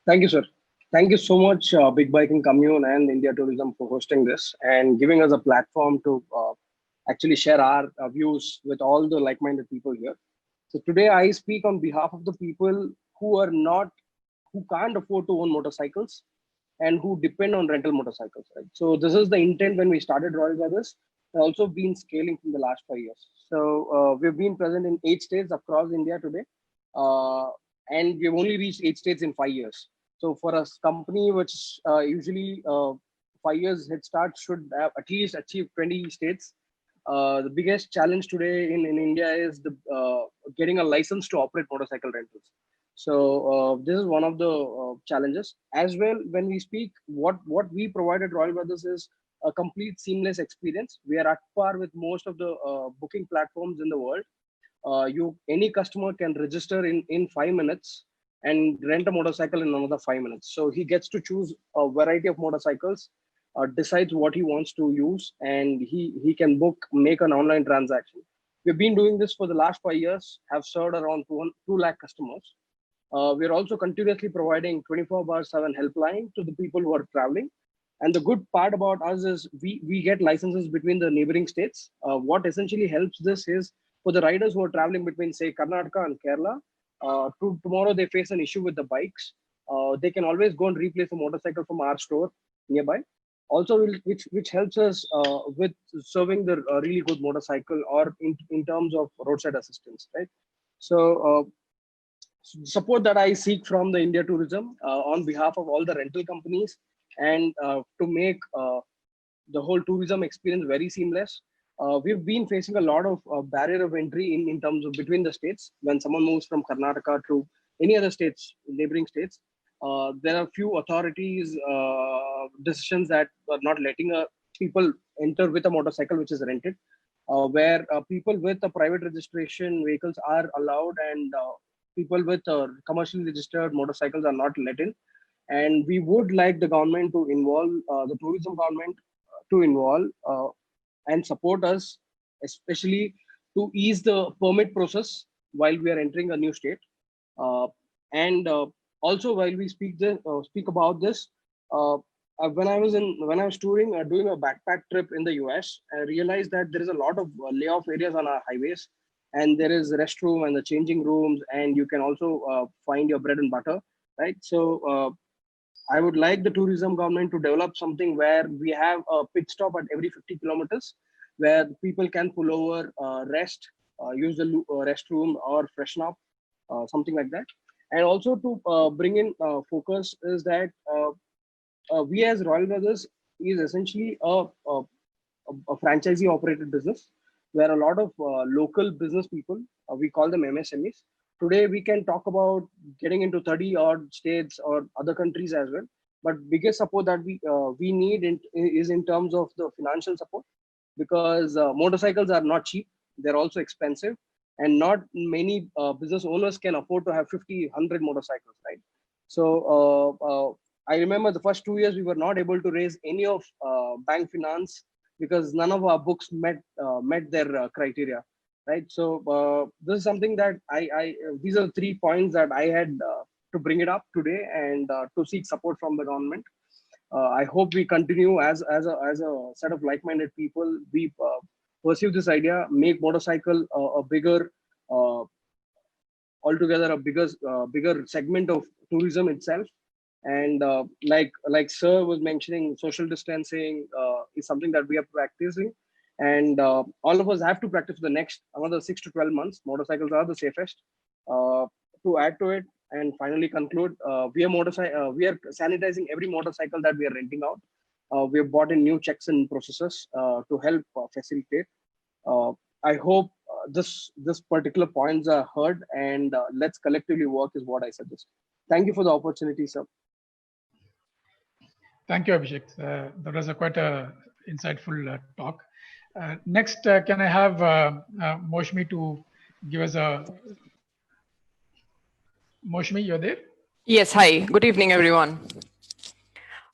Thank you, sir. Thank you so much, Big Biking Commune and India Tourism for hosting this and giving us a platform to actually share our views with all the like-minded people here. So today I speak on behalf of the people who can't afford to own motorcycles and who depend on rental motorcycles, right? So this is the intent when we started Royal Brothers, and also been scaling from the last 5 years. So we've been present in 8 states across India today, and we've only reached 8 states in 5 years. So for a company which usually 5 years head start should have at least achieve 20 states. The biggest challenge today in India is getting a license to operate motorcycle rentals. So this is one of the challenges. As well, when we speak, what we provide at Royal Brothers is a complete seamless experience. We are at par with most of the booking platforms in the world. Any customer can register in 5 minutes and rent a motorcycle in another 5 minutes. So he gets to choose a variety of motorcycles, decides what he wants to use, and he can make an online transaction. We've been doing this for the last 5 years, have served around 2 lakh customers. We're also continuously providing 24/7 helpline to the people who are traveling. And the good part about us is we get licenses between the neighboring states. What essentially helps this is for the riders who are traveling between, say, Karnataka and Kerala, tomorrow they face an issue with the bikes. They can always go and replace a motorcycle from our store nearby. Also, which helps us with serving the really good motorcycle or in terms of roadside assistance, right? So support that I seek from the India Tourism on behalf of all the rental companies and to make the whole tourism experience very seamless. We've been facing a lot of barrier of entry in terms of between the states. When someone moves from Karnataka to any other states, neighboring states, there are few authorities decisions that are not letting people enter with a motorcycle which is rented, where people with a private registration vehicles are allowed and people with commercially registered motorcycles are not let in. And we would like the government to involve, the tourism government to involve and support us, especially to ease the permit process while we are entering a new state. And also, while we speak about this, when I was touring, doing a backpack trip in the US, I realized that there is a lot of layoff areas on our highways, and there is restroom and the changing rooms, and you can also find your bread and butter, right? So I would like the tourism government to develop something where we have a pit stop at every 50 kilometers, where people can pull over, rest, use the restroom or freshen up, something like that. And also to bring in focus is that we as Royal Brothers is essentially a franchisee operated business where a lot of local business people, we call them MSMEs. Today, we can talk about getting into 30 odd states or other countries as well. But biggest support that we need is in terms of the financial support, because motorcycles are not cheap. They're also expensive. And not many business owners can afford to have 50, 100 motorcycles, right? So I remember the first 2 years, we were not able to raise any of bank finance because none of our books met their criteria, right? So this is something that these are the 3 points that I had to bring it up today and to seek support from the government. I hope we continue as a set of like-minded people. We pursue this idea, make motorcycle a bigger, altogether a bigger segment of tourism itself. And like Sir was mentioning, social distancing is something that we are practicing, and all of us have to practice for the next another 6 to 12 months. Motorcycles are the safest. To add to it and finally conclude, we are sanitizing every motorcycle that we are renting out. We have bought in new checks and processes to help facilitate. I hope this particular points are heard, and let's collectively work is what I suggest. Thank you for the opportunity, sir. Thank you, Abhishek. That was quite a insightful talk. Next, can I have Moshmi to give us a... Moshmi, you're there? Yes, hi. Good evening, everyone.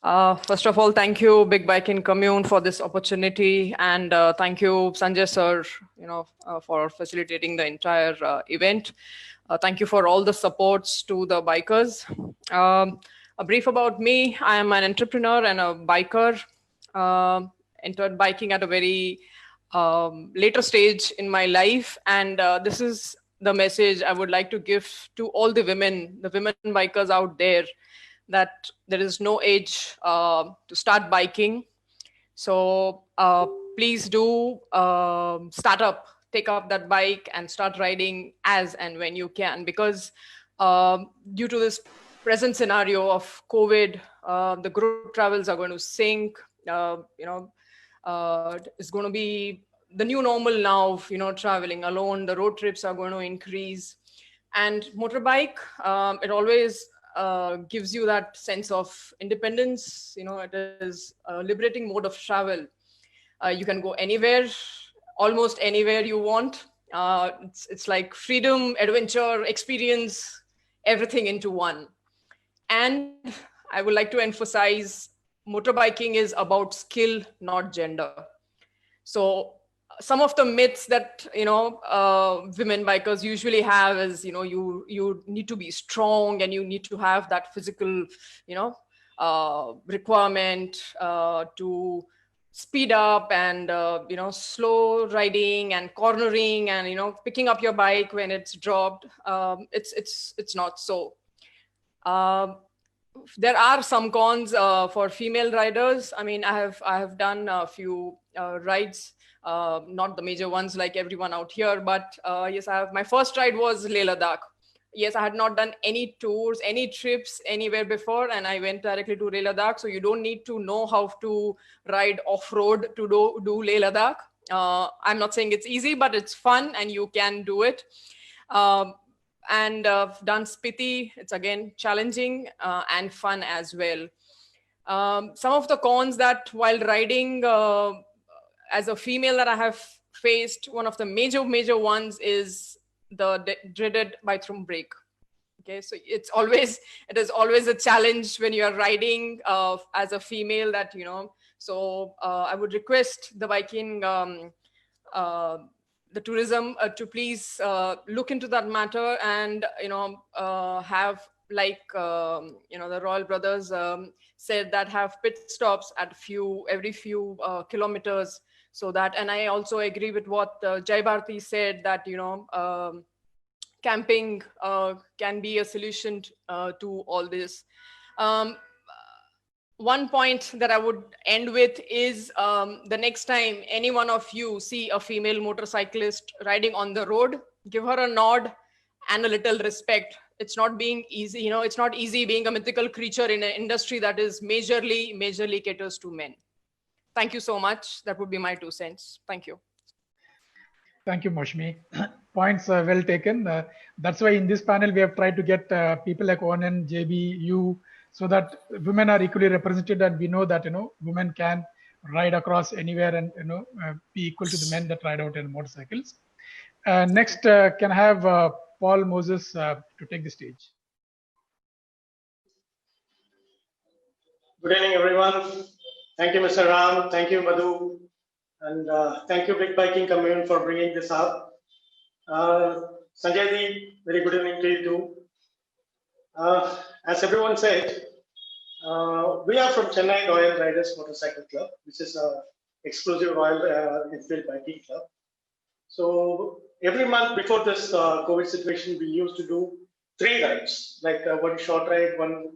First of all, thank you, Big Biking Commune, for this opportunity, and thank you, Sanjay sir, for facilitating the entire event. Thank you for all the supports to the bikers. A brief about me: I am an entrepreneur and a biker. Entered biking at a very later stage in my life, and this is the message I would like to give to all the women bikers out there, that there is no age to start biking. So please do take up that bike and start riding as and when you can, because due to this present scenario of COVID, the group travels are going to sink. It's going to be the new normal now, traveling alone. The road trips are going to increase. And motorbike, it always gives you that sense of independence. It is a liberating mode of travel. You can go anywhere, almost anywhere you want. It's like freedom, adventure, experience, everything into one. And I would like to emphasize, motorbiking is about skill, not gender. So some of the myths that women bikers usually have is you need to be strong and you need to have that physical requirement to speed up and slow riding and cornering and picking up your bike when it's dropped. It's not so. There are some cons for female riders. I mean, I have done a few rides. Not the major ones like everyone out here, but yes, my first ride was Leh Ladakh. Yes, I had not done any tours, any trips anywhere before, and I went directly to Leh Ladakh. So you don't need to know how to ride off-road to do Leh Ladakh. I'm not saying it's easy, but it's fun and you can do it. And done Spiti. It's again challenging and fun as well. Some of the cons that while riding as a female that I have faced, one of the major ones is the dreaded bathroom break. Okay, so it is always a challenge when you are riding as a female that So I would request the biking, the tourism to please look into that matter and have like the Royal Brothers said that have pit stops at every few kilometers. So that, and I also agree with what Jai Bharti said, that camping can be a solution to all this. One point that I would end with is the next time any one of you see a female motorcyclist riding on the road, give her a nod and a little respect. It's not being easy, it's not easy being a mythical creature in an industry that is majorly caters to men. Thank you so much. That would be my 2 cents. Thank you. Thank you, Moshmi. Points well taken. That's why in this panel, we have tried to get people like Onan, JB, you, so that women are equally represented, and we know that women can ride across anywhere and be equal to the men that ride out in motorcycles. Next, can I have Paul Moses to take the stage? Good evening, everyone. Thank you, Mr. Ram. Thank you, Madhu. And thank you, Big Biking Commune, for bringing this up. Sanjay ji, very good evening to you too. As everyone said, we are from Chennai Royal Riders Motorcycle Club, which is an exclusive Royal Enfield biking club. So every month before this COVID situation, we used to do 3 rides, like one short ride, one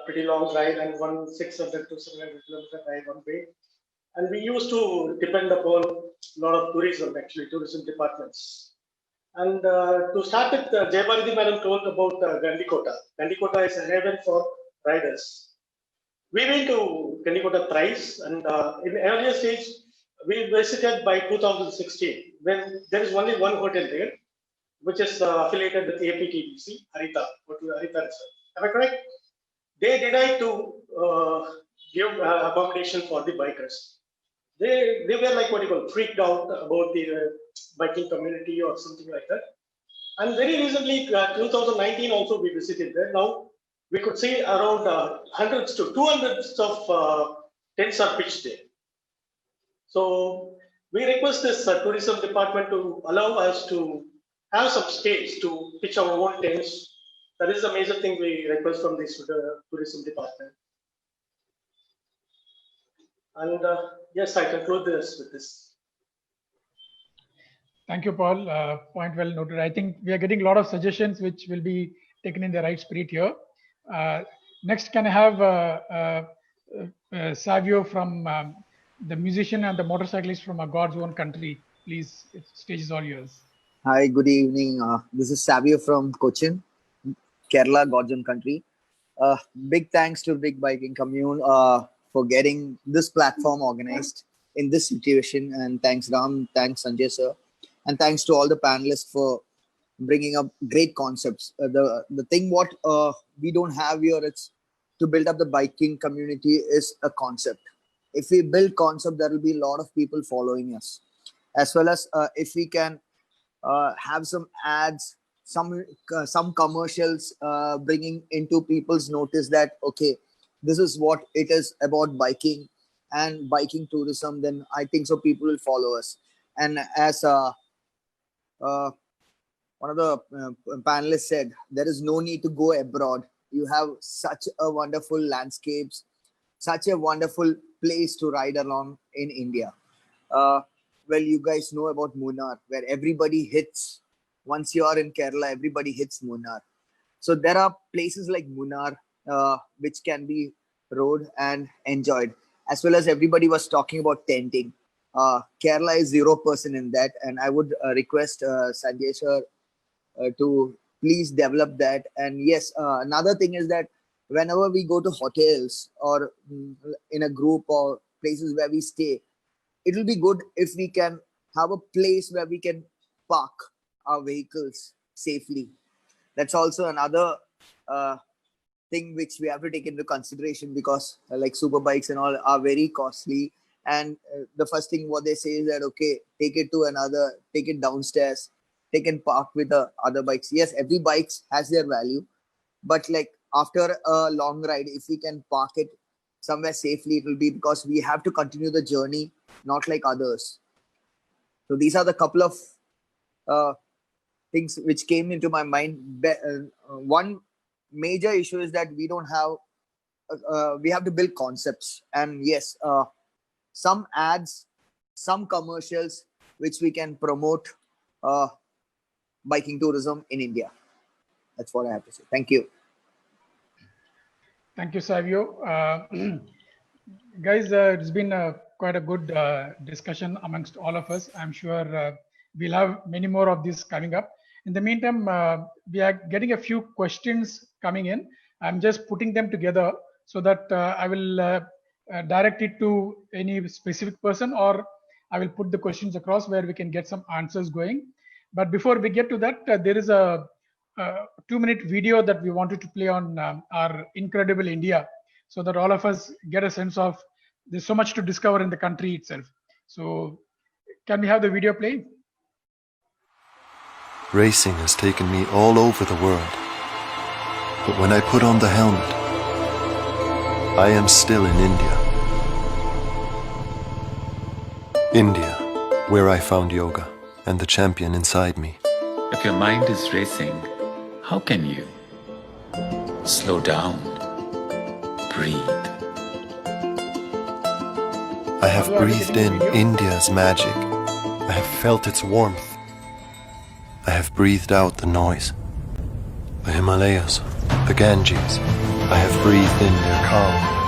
pretty long ride, and one 600 to 700 kilometer ride one way. And we used to depend upon a lot of tourism departments. And to start with, Jai Bharati madam told about Gandikota. Gandikota is a haven for riders. We went to Gandikota thrice, and in the earlier stage, we visited by 2016. when there is only one hotel there, which is affiliated with APTDC, Harita, Harita Resort. Am I correct? They denied to give accommodation for the bikers. They were like what you call freaked out about the biking community or something like that. And very recently, 2019 also we visited there. Now we could see around hundreds to 200s of tents are pitched there. So we request this tourism department to allow us to have some space to pitch our own tents. That is the major thing we request from this tourism department. And yes, I conclude this with this. Thank you, Paul. Point well noted. I think we are getting a lot of suggestions which will be taken in the right spirit here. Next, can I have Savio from the musician and the motorcyclist from God's own country? Please, stage is all yours. Hi, good evening. This is Savio from Cochin, Kerala, God's own country. Big thanks to Big Biking Commune for getting this platform organized in this situation. And thanks, Ram. Thanks, Sanjay sir. And thanks to all the panelists for bringing up great concepts. The thing what we don't have here, it's to build up the biking community is a concept. If we build concept, there will be a lot of people following us. As well as if we can have some ads, some commercials bringing into people's notice that, okay, this is what it is about biking and biking tourism, then I think so people will follow us. And as one of the panelists said, there is no need to go abroad. You have such a wonderful landscapes, such a wonderful place to ride along in India. Well, you guys know about Munnar, where everybody hits. Once you are in Kerala, everybody hits Munnar. So there are places like Munnar, which can be rode and enjoyed. As well as everybody was talking about tenting. Kerala is 0% in that. And I would request Sanjay sir to please develop that. And yes, another thing is that whenever we go to hotels or in a group or places where we stay, it will be good if we can have a place where we can park our vehicles safely. That's also another thing which we have to take into consideration, because like super bikes and all are very costly. And the first thing what they say is that, okay, take it downstairs, take and park with the other bikes. Yes, every bike has their value, but like after a long ride, if we can park it somewhere safely, it will be, because we have to continue the journey, not like others. So these are the couple of things which came into my mind. One major issue is that we don't have, we have to build concepts. And yes, some ads, some commercials, which we can promote biking tourism in India. That's what I have to say. Thank you. Thank you, Savio. Guys, it's been quite a good discussion amongst all of us. I'm sure we'll have many more of these coming up. In the meantime, we are getting a few questions coming in. I'm just putting them together so that I will direct it to any specific person, or I will put the questions across where we can get some answers going. But before we get to that, there is a 2-minute video that we wanted to play on our incredible India, so that all of us get a sense of there's so much to discover in the country itself. So can we have the video play? Racing has taken me all over the world. But when I put on the helmet, I am still in India. India, where I found yoga and the champion inside me. If your mind is racing, how can you slow down, breathe? I have breathed in India's magic. I have felt its warmth. I have breathed out the noise. The Himalayas, the Ganges, I have breathed in their calm.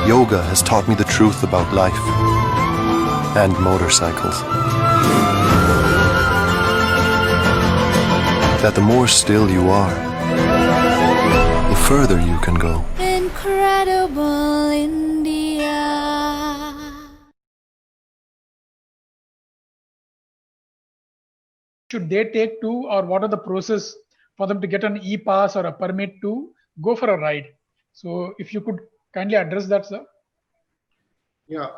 Yoga has taught me the truth about life and motorcycles. That the more still you are, the further you can go. Incredible India. should they take to, or what are the process for them to get an e-pass or a permit to go for a ride? So if you could kindly address that, sir. Yeah,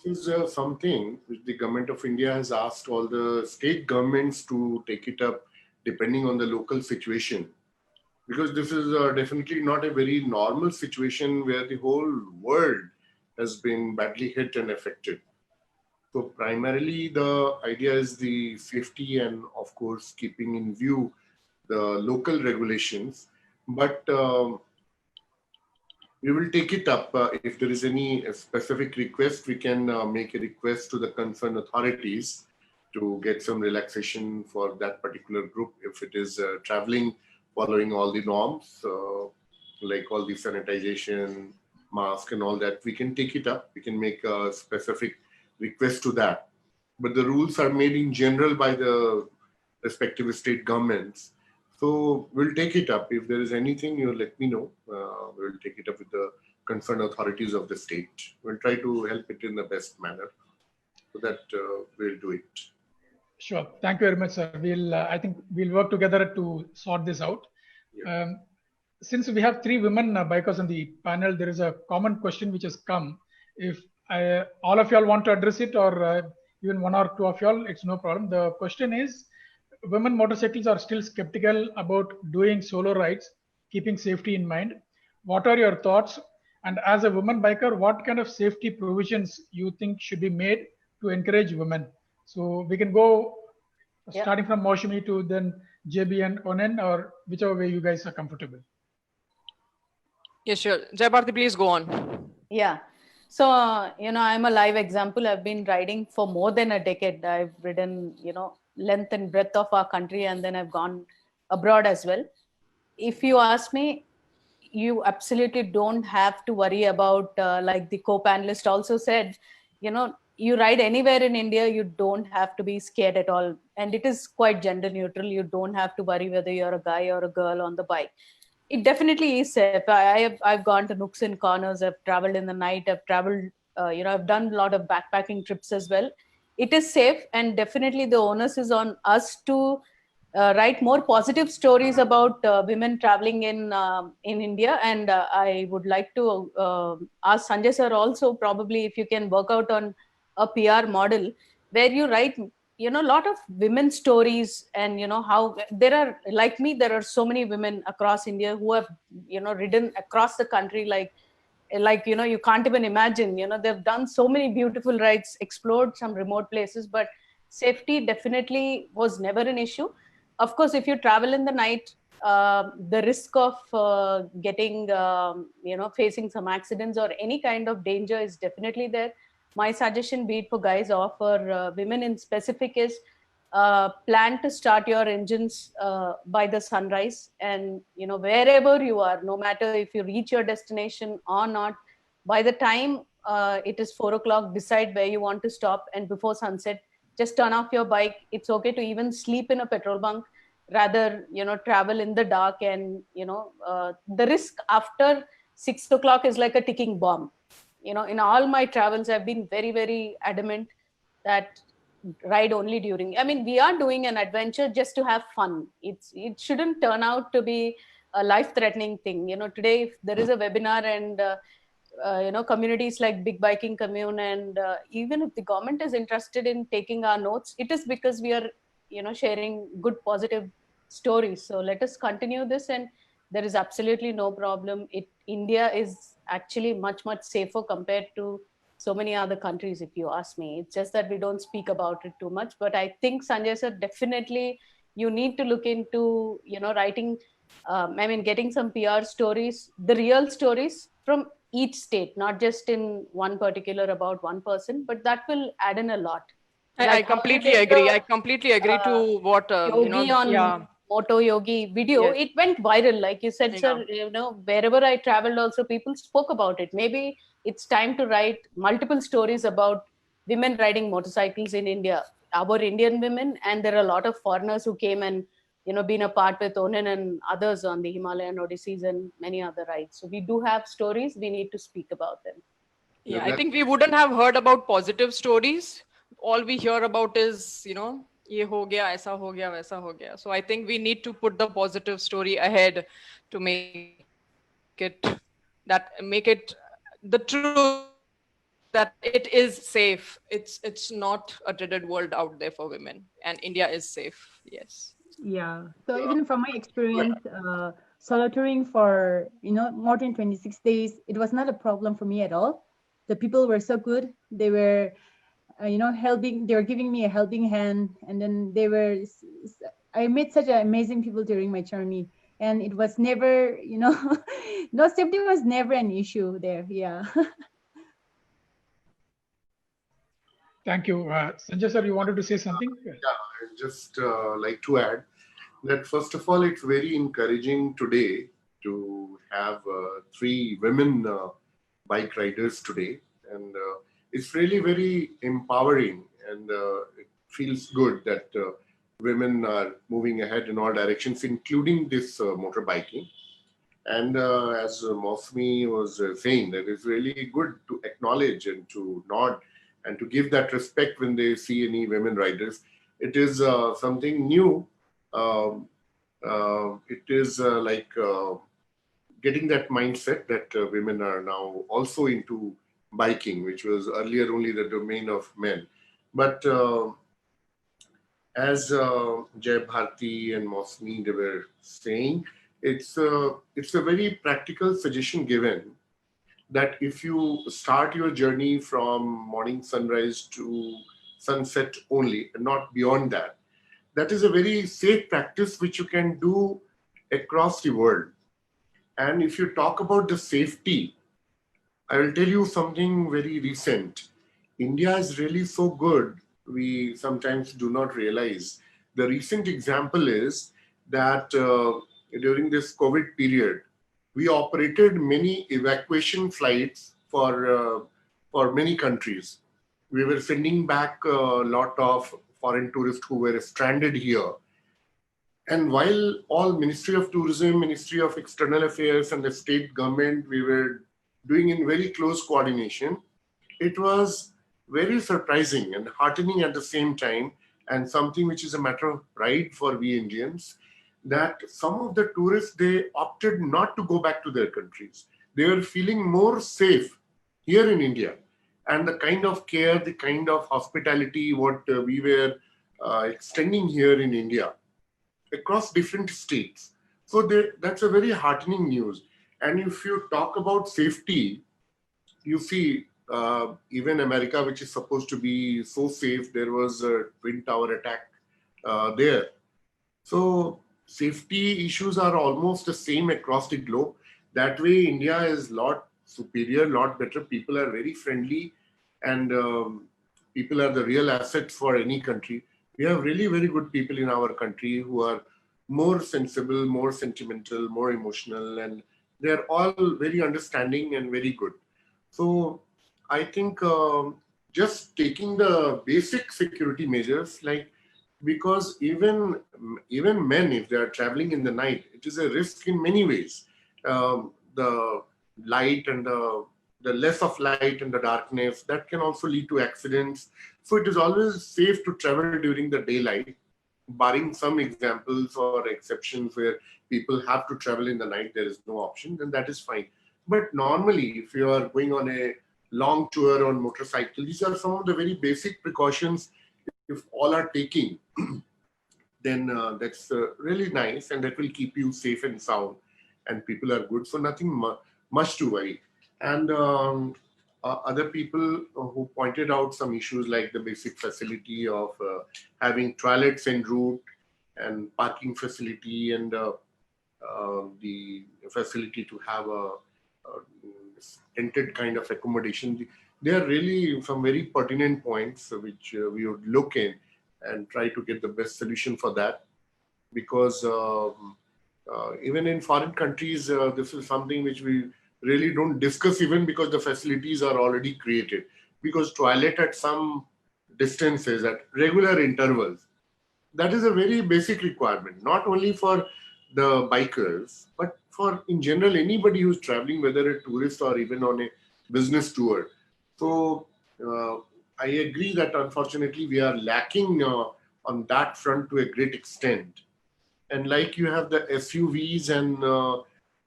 this is something which the government of India has asked all the state governments to take it up depending on the local situation. Because this is definitely not a very normal situation where the whole world has been badly hit and affected. So primarily the idea is the safety and of course keeping in view the local regulations. But we will take it up. If there is any specific request, we can make a request to the concerned authorities to get some relaxation for that particular group if it is traveling following all the norms, like all the sanitization, mask and all that. We can take it up. We can make a specific request to that. But the rules are made in general by the respective state governments. So we'll take it up. If there is anything, you let me know. We'll take it up with the concerned authorities of the state. We'll try to help it in the best manner so that we'll do it. Sure. Thank you very much, sir. I think we'll work together to sort this out. Yeah. Since we have 3 women bikers on the panel, there is a common question which has come. If all of y'all want to address it, or even 1 or 2 of y'all, it's no problem. The question is, women motorcyclists are still skeptical about doing solo rides, keeping safety in mind. What are your thoughts? And as a woman biker, what kind of safety provisions you think should be made to encourage women? So we can go starting from Maushami to then JB and Onen, or whichever way you guys are comfortable. Yes, sure. Jai Bharti, please go on. Yeah. So, I'm a live example. I've been riding for more than a decade. I've ridden, length and breadth of our country, and then I've gone abroad as well. If you ask me, you absolutely don't have to worry about, like the co-panelist also said, you ride anywhere in India, you don't have to be scared at all. And it is quite gender neutral. You don't have to worry whether you're a guy or a girl on the bike. It definitely is safe. I've gone to nooks and corners. I've traveled in the night. I've traveled, I've done a lot of backpacking trips as well. It is safe, and definitely the onus is on us to write more positive stories about women traveling in India. And I would like to ask Sanjay sir also, probably if you can work out on a PR model where you write a lot of women stories, and how there are, like me, there are so many women across India who have ridden across the country like you can't even imagine. They've done so many beautiful rides, explored some remote places, but safety definitely was never an issue. Of course, if you travel in the night, the risk of getting facing some accidents or any kind of danger is definitely there. My suggestion, be it for guys or for women in specific, is plan to start your engines by the sunrise. And wherever you are, no matter if you reach your destination or not, by the time it is 4 o'clock, decide where you want to stop, and before sunset, just turn off your bike. It's okay to even sleep in a petrol bunk, rather travel in the dark. And the risk after 6 o'clock is like a ticking bomb. In all my travels, I've been very, very adamant that ride only during, we are doing an adventure just to have fun. It shouldn't turn out to be a life-threatening thing. Today, if there is a webinar and communities like Big Biking Commune, and even if the government is interested in taking our notes, it is because we are sharing good positive stories. So let us continue this, and there is absolutely no problem. India is actually much safer compared to so many other countries, if you ask me. It's just that we don't speak about it too much. But I think, Sanjay sir, definitely you need to look into writing, getting some PR stories, the real stories from each state, not just in one particular about one person, but that will add in a lot. I completely agree. I completely agree to what Yogi on Moto Yogi video. Yes. It went viral, like you said, Yeah. sir. Wherever I traveled, also people spoke about it. Maybe it's time to write multiple stories about women riding motorcycles in India, our Indian women, and there are a lot of foreigners who came and been a part with Onen and others on the Himalayan Odysseys and many other rides. So we do have stories. We need to speak about them. Yeah, I think we wouldn't have heard about positive stories. All we hear about is, ये हो गया, ऐसा हो गया, वैसा हो गया. So I think we need to put the positive story ahead to make it the truth that it is safe. It's not a dreaded world out there for women, and India is safe. Yes. Yeah. So even from my experience, solo touring for more than 26 days, it was not a problem for me at all. The people were so good. They were, helping. They were giving me a helping hand, and then they were. I met such amazing people during my journey, and it was never, no, safety was never an issue there. Yeah. Thank you. Sanjay sir, you wanted to say something? Yeah, I'd just like to add that first of all, it's very encouraging today to have three women bike riders today. And it's really very empowering, and it feels good that women are moving ahead in all directions, including this motorbiking. And as Mosmi was saying, that it's really good to acknowledge and to nod and to give that respect when they see any women riders. It is something new. It is like getting that mindset that women are now also into biking, which was earlier only the domain of men. But as Jay Bharti and Mosmi, they were saying, it's a very practical suggestion given that if you start your journey from morning sunrise to sunset only and not beyond that, that is a very safe practice which you can do across the world. And if you talk about the safety, I will tell you something very recent. India is really so good, we sometimes do not realize. The recent example is that during this COVID period, we operated many evacuation flights for many countries. We were sending back a lot of foreign tourists who were stranded here. And while all Ministry of Tourism, Ministry of External Affairs and the state government, we were doing in very close coordination, it was very surprising and heartening at the same time, and something which is a matter of pride for we Indians, that some of the tourists, they opted not to go back to their countries. They were feeling more safe here in India. And the kind of care, the kind of hospitality, what we were extending here in India, across different states. So that's a very heartening news. And if you talk about safety, you see, even America, which is supposed to be so safe, there was a Twin Tower attack there. So safety issues are almost the same across the globe. That way, India is a lot superior, lot better. People are very friendly, and people are the real asset for any country. We have really very good people in our country who are more sensible, more sentimental, more emotional, and they're all very understanding and very good. So I think just taking the basic security measures, like, because even men, if they are traveling in the night, it is a risk in many ways. The light and the less of light and the darkness, that can also lead to accidents. So it is always safe to travel during the daylight, barring some examples or exceptions where people have to travel in the night, there is no option, then that is fine. But normally, if you are going on a long tour on motorcycle, these are some of the very basic precautions. If all are taking, then that's really nice, and that will keep you safe and sound, and people are good. So nothing much to worry. And other people who pointed out some issues like the basic facility of having toilets en route and parking facility, and the facility to have a tented kind of accommodation. They are really some very pertinent points which we would look in and try to get the best solution for that. Because even in foreign countries, this is something which we really don't discuss, even because the facilities are already created. Because toilet at some distances, at regular intervals, that is a very basic requirement, not only for the bikers, but for in general anybody who's traveling, whether a tourist or even on a business tour. So I agree that unfortunately we are lacking on that front to a great extent. And like you have the SUVs and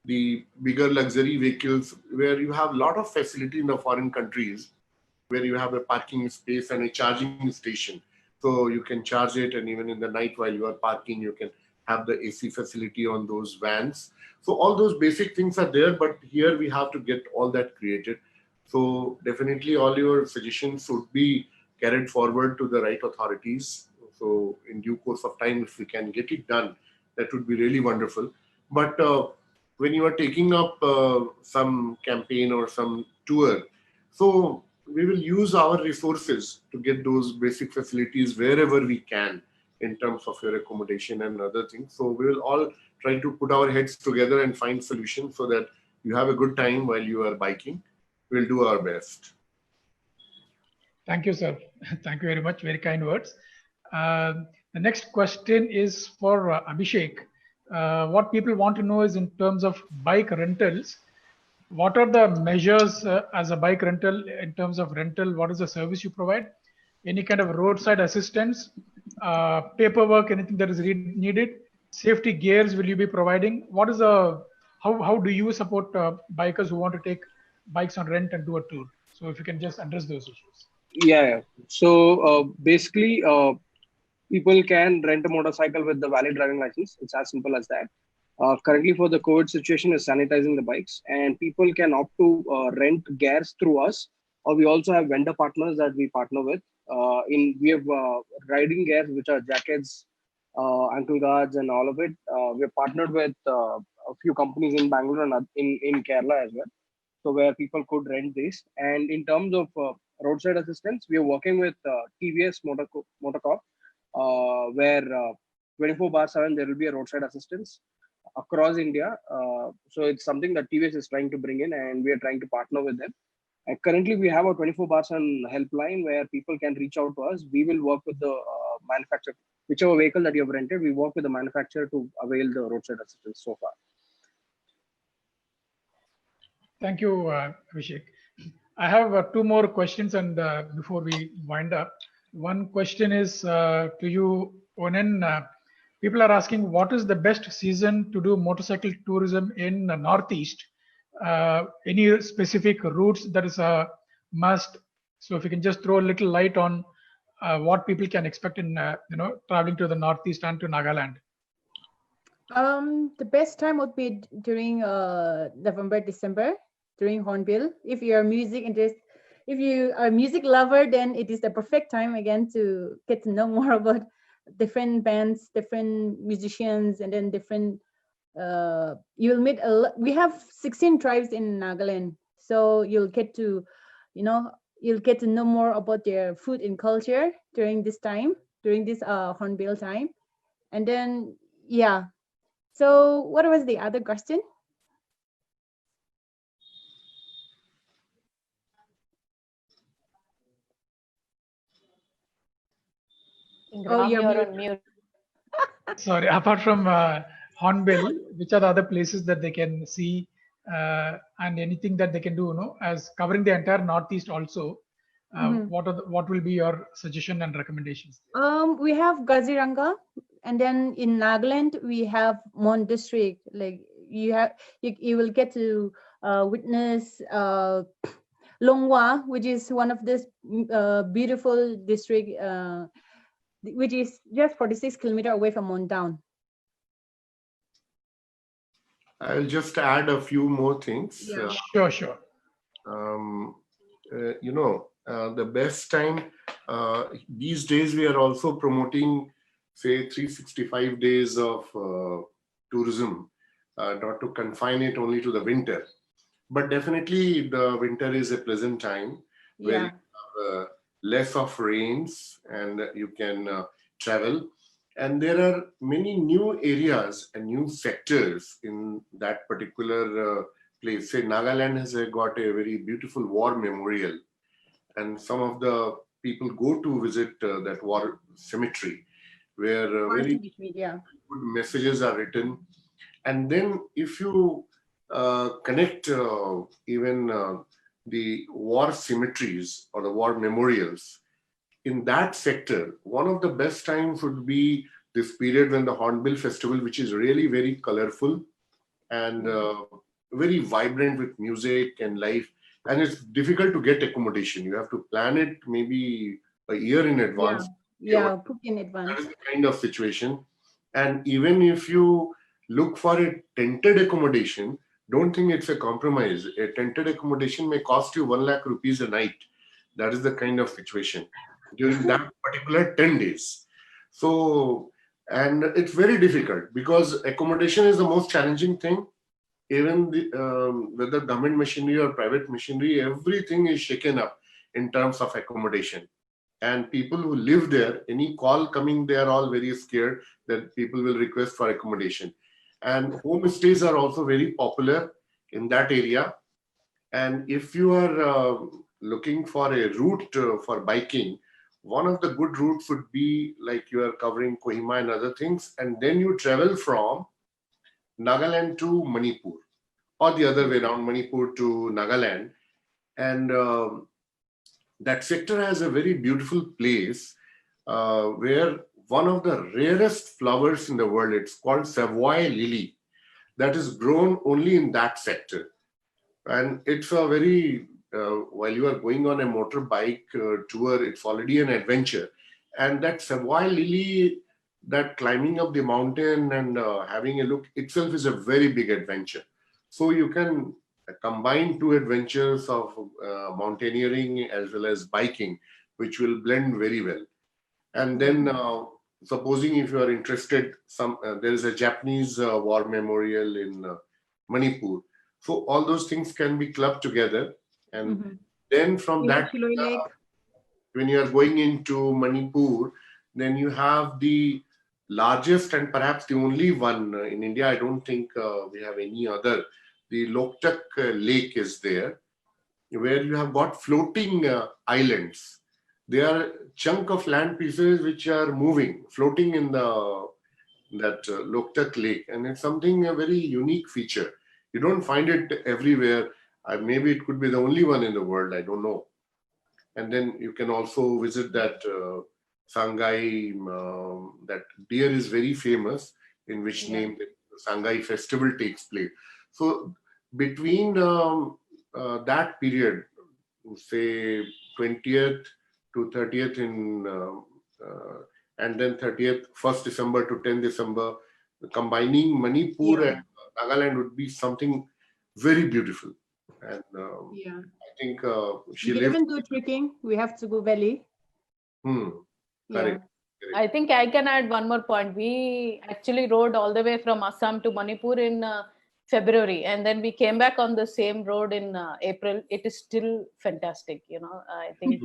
the bigger luxury vehicles where you have a lot of facility in the foreign countries where you have a parking space and a charging station. So you can charge it, and even in the night while you are parking, you can have the AC facility on those vans. So all those basic things are there, but here we have to get all that created. So definitely all your suggestions should be carried forward to the right authorities. So in due course of time, if we can get it done, that would be really wonderful. But when you are taking up some campaign or some tour, so we will use our resources to get those basic facilities wherever we can in terms of your accommodation and other things. So we will all try to put our heads together and find solutions so that you have a good time while you are biking. We'll do our best. Thank you, sir. Thank you very much. Very kind words. The next question is for Abhishek. What people want to know is in terms of bike rentals, what are the measures as a bike rental in terms of rental? What is the service you provide? Any kind of roadside assistance, paperwork, anything that is needed? Safety gears will you be providing? What is how do you support bikers who want to take bikes on rent and do a tour? So if you can just address those issues. Yeah. So basically, people can rent a motorcycle with the valid driving license. It's as simple as that. Currently, for the COVID situation, is sanitizing the bikes, and people can opt to rent gears through us, or we also have vendor partners that we partner with. We have riding gears, which are jackets, ankle guards, and all of it. We have partnered with a few companies in Bangalore and in Kerala as well, so where people could rent this. And in terms of roadside assistance, we are working with TVS Motorcorp, where 24/7 there will be a roadside assistance across India. So it's something that TVS is trying to bring in, and we are trying to partner with them. And currently, we have a 24/7 helpline where people can reach out to us. We will work with the manufacturer, whichever vehicle that you have rented. We work with the manufacturer to avail the roadside assistance so far. Thank you, Abhishek. I have two more questions, and before we wind up, one question is to you, Onen. People are asking, what is the best season to do motorcycle tourism in the Northeast? Any specific routes that is a must? So if you can just throw a little light on what people can expect in traveling to the Northeast and to Nagaland. The best time would be during November, December, during Hornbill. If you are if you are a music lover, then it is the perfect time again to get to know more about different bands, different musicians, and then different. You'll meet we have 16 tribes in Nagaland, so you'll get to, you'll get to know more about their food and culture during this time, during this Hornbill time, and then yeah. So what was the other question? Ram, you're on mute. Sorry, apart from Hornbill, which are the other places that they can see and anything that they can do, as covering the entire Northeast also? What will be your suggestion and recommendations? We have Gaziranga, and then in Nagaland we have Mon District. Like you will get to witness Longwa, which is one of this beautiful district, which is just 46 kilometers away from Mon Town. I'll just add a few more things. Yeah. Sure. The best time these days, we are also promoting, say, 365 days of tourism, not to confine it only to the winter, but definitely the winter is a pleasant time where you have less of rains and you can travel. And there are many new areas and new sectors in that particular place. Say, Nagaland has got a very beautiful war memorial, and some of the people go to visit that war cemetery, where very good messages are written. And then if you connect even the war cemeteries or the war memorials in that sector, one of the best times would be this period when the Hornbill Festival, which is really very colorful and very vibrant with music and life. And it's difficult to get accommodation. You have to plan it maybe a year in advance. Yeah, book in That advance. is the kind of situation. And even if you look for a tented accommodation, don't think it's a compromise. A tented accommodation may cost you 1 lakh rupees a night. That is the kind of situation during that particular 10 days. So, and it's very difficult because accommodation is the most challenging thing. Even whether government machinery or private machinery, everything is shaken up in terms of accommodation. And people who live there, any call coming, they are all very scared that people will request for accommodation. And homestays are also very popular in that area. And if you are looking for a route for biking, one of the good routes would be like you are covering Kohima and other things, and then you travel from Nagaland to Manipur, or the other way around, Manipur to Nagaland. And that sector has a very beautiful place where one of the rarest flowers in the world, it's called Savoy lily, that is grown only in that sector. And it's a very, while you are going on a motorbike tour, it's already an adventure. And that Savoy lily, that climbing up the mountain and having a look itself is a very big adventure. So you can combine two adventures of mountaineering as well as biking, which will blend very well. And then supposing if you are interested, there is a Japanese war memorial in Manipur. So all those things can be clubbed together. And then from that, when you are going into Manipur, then you have the largest and perhaps the only one in India. I don't think we have any other. The Loktak Lake is there, where you have got floating islands. They are chunk of land pieces which are moving, floating in that Loktak Lake, and it's something a very unique feature. You don't find it everywhere. Maybe it could be the only one in the world. I don't know. And then you can also visit that Sangai. That deer is very famous, in which name the Sangai festival takes place. So between that period, say 20th to 30th and then 30th, 1st December to 10th December, combining Manipur and Nagaland would be something very beautiful. And I think she We lives. even do trekking. We have to go valley. Correct. I think I can add one more point. We actually rode all the way from Assam to Manipur in February, and then we came back on the same road in April. It is still fantastic. I think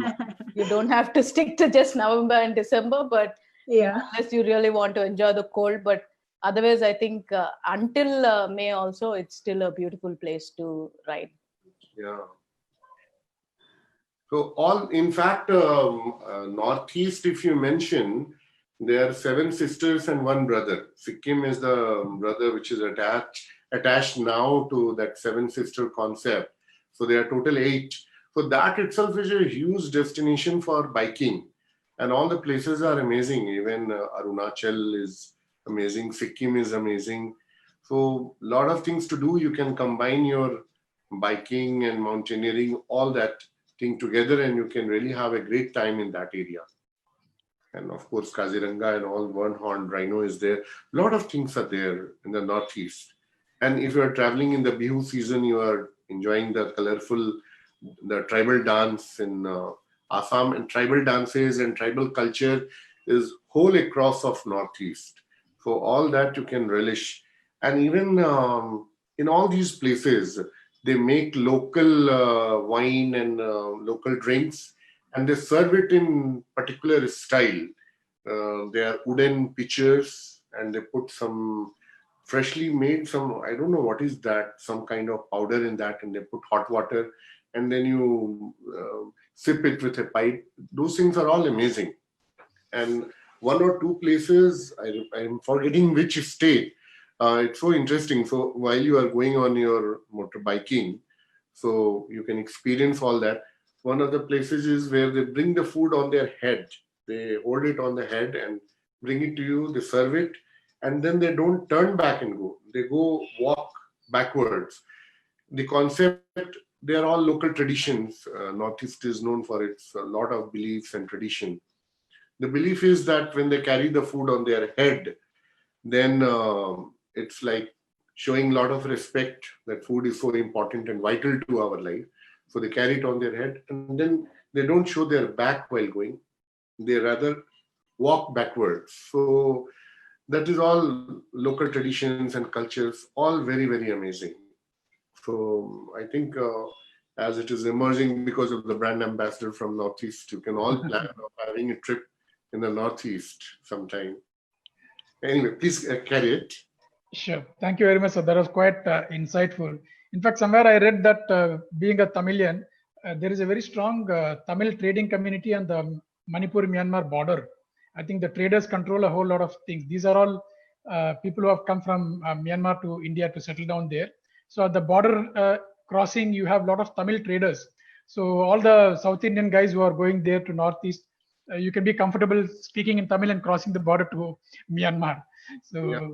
you don't have to stick to just November and December, but unless you really want to enjoy the cold. But otherwise, I think until May also, it's still a beautiful place to ride. Yeah. So in fact, Northeast, if you mention, there are 7 sisters and 1 brother. Sikkim is the brother which is attached now to that 7 sister concept. So there are total 8. So that itself is a huge destination for biking. And all the places are amazing. Even Arunachal is amazing. Sikkim is amazing. So a lot of things to do. You can combine your biking and mountaineering, all that thing together, and you can really have a great time in that area. And of course, Kaziranga and all, one-horned rhino is there. A lot of things are there in the Northeast. And if you are traveling in the Bihu season, you are enjoying the colorful, the tribal dance in Assam, and tribal dances and tribal culture is whole across of Northeast. So all that you can relish. And even in all these places, they make local wine and local drinks, and they serve it in particular style. They are wooden pitchers, and they put some freshly made I don't know what is that, some kind of powder in that, and they put hot water, and then you sip it with a pipe. Those things are all amazing. And 1 or 2 places, I'm forgetting which state. It's so interesting. So while you are going on your motorbiking, so you can experience all that. one of the places is where they bring the food on their head. They hold it on the head and bring it to you, they serve it, and then they don't turn back and go. They go walk backwards. The concept, they are all local traditions. Northeast is known for its a lot of beliefs and tradition. The belief is that when they carry the food on their head, then it's like showing a lot of respect that food is so important and vital to our life. So they carry it on their head and then they don't show their back while going. They rather walk backwards. So that is all local traditions and cultures, all very, very amazing. So I think as it is emerging because of the brand ambassador from Northeast, you can all plan of having a trip in the Northeast sometime. Anyway, please carry it. Sure. Thank you very much, sir. That was quite insightful. In fact, somewhere I read that being a Tamilian, there is a very strong Tamil trading community on the Manipur-Myanmar border. I think the traders control a whole lot of things. These are all people who have come from Myanmar to India to settle down there. So at the border crossing, you have a lot of Tamil traders. So all the South Indian guys who are going there to Northeast, you can be comfortable speaking in Tamil and crossing the border to Myanmar. So. Yeah.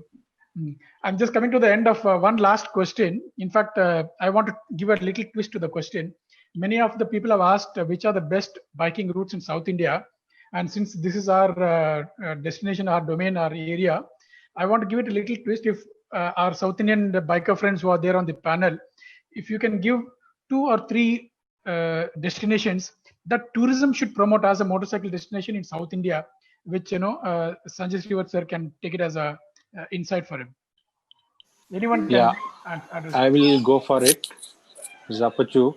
I'm just coming to the end of one last question. In fact, I want to give a little twist to the question. Many of the people have asked which are the best biking routes in South India. And since this is our destination, our domain, our area, I want to give it a little twist. If our South Indian biker friends who are there on the panel, if you can give 2 or 3 destinations that tourism should promote as a motorcycle destination in South India, which, Sanjay Srivat sir can take it as a insight for him. Anyone can? Yeah, I will go for it. Zapachu.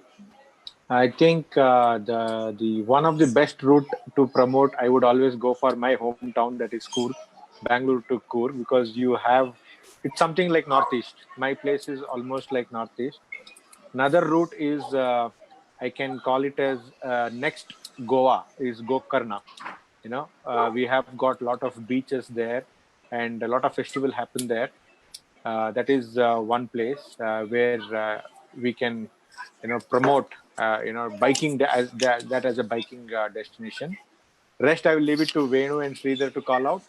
I think the one of the best route to promote, I would always go for my hometown, that is Coorg, Bangalore to Coorg, because you have, it's something like Northeast. My place is almost like Northeast. Another route is, I can call it as next Goa, is Gokarna. We have got a lot of beaches there and a lot of festival happen there. That is one place where we can, promote, biking that as a biking destination. Rest, I will leave it to Venu and Sridhar to call out.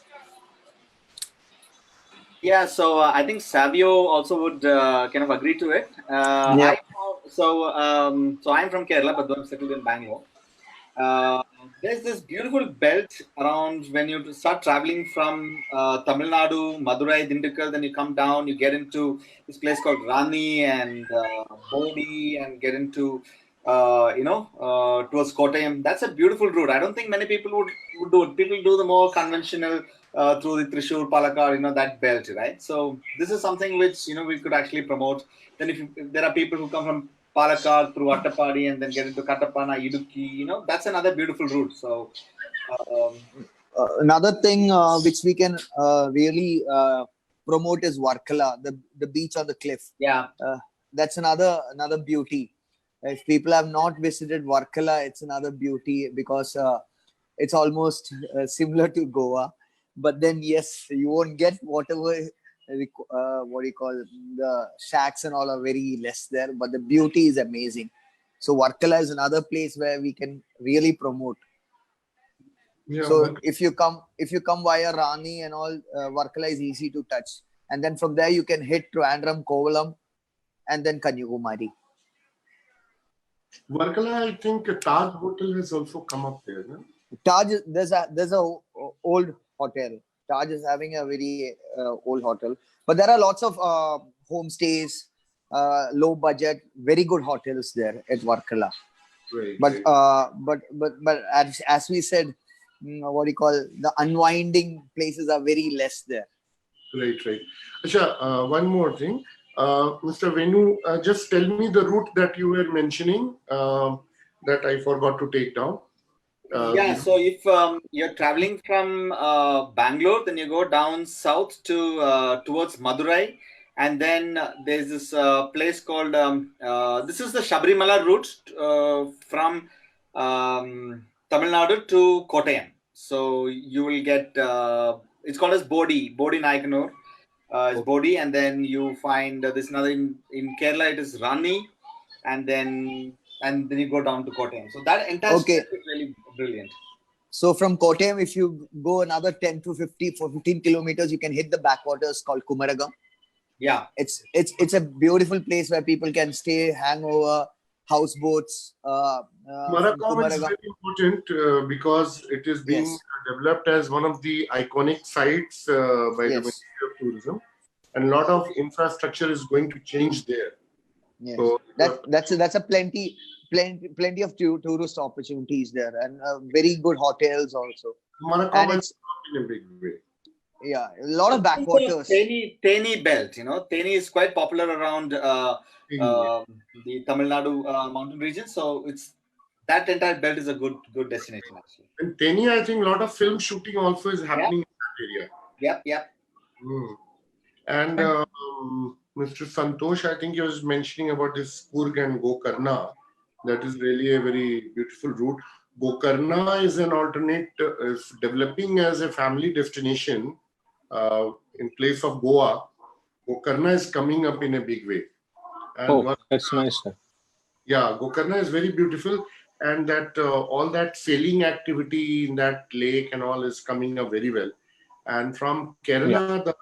Yeah, so I think Savio also would kind of agree to it. Yeah. So I'm from Kerala, but I'm settled in Bangalore. There's this beautiful belt around when you start traveling from Tamil Nadu, Madurai, Dindigul, then you come down, you get into this place called Rani and Bodi and get into, towards Kottayam. That's a beautiful route. I don't think many people would do it. People do the more conventional through the Thrissur, Palakkad, that belt, right? So this is something which, we could actually promote. Then if there are people who come from Palakkad through Attapadi and then get into Kattapana, Idukki, that's another beautiful route. So another thing which we can really promote is Varkala, the beach on the cliff. Yeah, that's another beauty. If people have not visited Varkala, it's another beauty because it's almost similar to Goa. But then, yes, you won't get whatever the shacks and all are very less there, but the beauty is amazing. So Varkala is another place where we can really promote. Yeah, so if you come via Rani and all, Varkala is easy to touch, and then from there you can hit Trivandrum, Kovalam, and then Kanyakumari. Varkala, I think Taj Hotel has also come up there. No? Taj, there's a old hotel. Taj is having a very old hotel, but there are lots of homestays, low budget, very good hotels there at Varkala. Right, but as we said, the unwinding places are very less there. Right. Asha, one more thing. Mr. Venu, just tell me the route that you were mentioning that I forgot to take down. So if you're traveling from Bangalore, then you go down south to towards Madurai, and then there's this place called this is the Sabrimala route from Tamil Nadu to Kottayam. So you will get it's called as Bodi Naikanur. It's Bodi, and then you find this another in Kerala. It is Rani, and then and then you go down to Kottayam. So that entire stretch is really brilliant. So from Kottayam, if you go another 10 to 15 kilometers, you can hit the backwaters called Kumaragam. Yeah, it's a beautiful place where people can stay, hang over, houseboats. Kumaragam is very important because it is being developed as one of the iconic sites by the Ministry of Tourism, and a lot of infrastructure is going to change there. Yes. So that's a plenty of tourist opportunities there, and very good hotels also. Kumaragam is in a big way. Yeah, a lot of backwaters. Theni belt, Theni is quite popular around the Tamil Nadu mountain region. So that entire belt is a good destination actually. And Theni, I think a lot of film shooting also is happening in that area. Yep. And Mr. Santosh, I think he was mentioning about this Kurg and Gokarna. That is really a very beautiful route. Gokarna is an alternate, is developing as a family destination in place of Goa. Gokarna is coming up in a big way. And that's nice, sir. Yeah, Gokarna is very beautiful, and that all that sailing activity in that lake and all is coming up very well. And from Kerala, the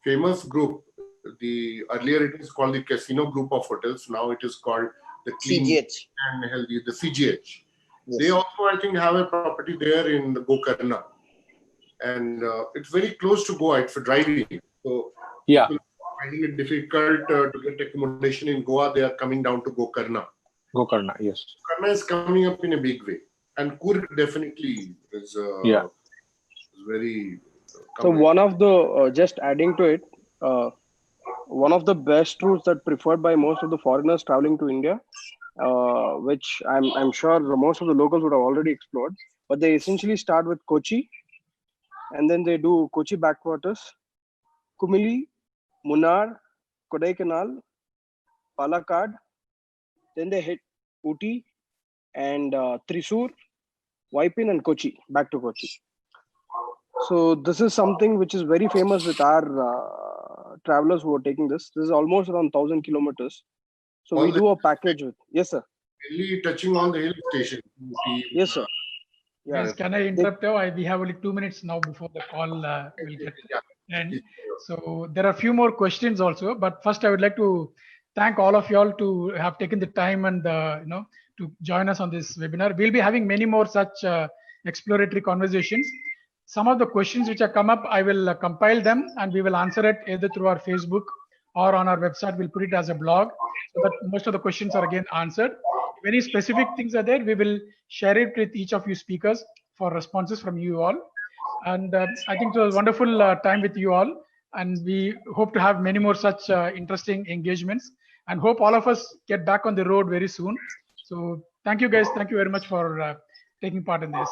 famous group, earlier it was called the Casino Group of Hotels. Now it is called the Clean CGH and Healthy, the CGH. Yes. They also, I think, have a property there in the Gokarna, and it's very close to Goa. It's for driving, so people finding it difficult to get accommodation in Goa. They are coming down to Gokarna. Gokarna, yes. Gokarna is coming up in a big way, and Kurg definitely is very. So one of the just adding to it, one of the best routes that preferred by most of the foreigners traveling to India, which I'm sure most of the locals would have already explored, but they essentially start with Kochi, and then they do Kochi backwaters, Kumili, Munnar, Kodaikanal, Palakkad, then they hit Ooty and Thrissur, Waipin and Kochi, back to Kochi. So this is something which is very famous with our travelers who are taking this. This is almost around 1,000 kilometers. So we do a package with. Yes, sir. Really touching all the hill stations. Yes, sir. Yes, can I interrupt you? We have only 2 minutes now before the call will get end. So there are a few more questions also, but first I would like to thank all of you all to have taken the time and to join us on this webinar. We'll be having many more such exploratory conversations. Some of the questions which have come up, I will compile them and we will answer it either through our Facebook or on our website. We'll put it as a blog so that most of the questions are again answered. If any specific things are there, we will share it with each of you speakers for responses from you all. And I think it was a wonderful time with you all. And we hope to have many more such interesting engagements and hope all of us get back on the road very soon. So thank you guys. Thank you very much for taking part in this.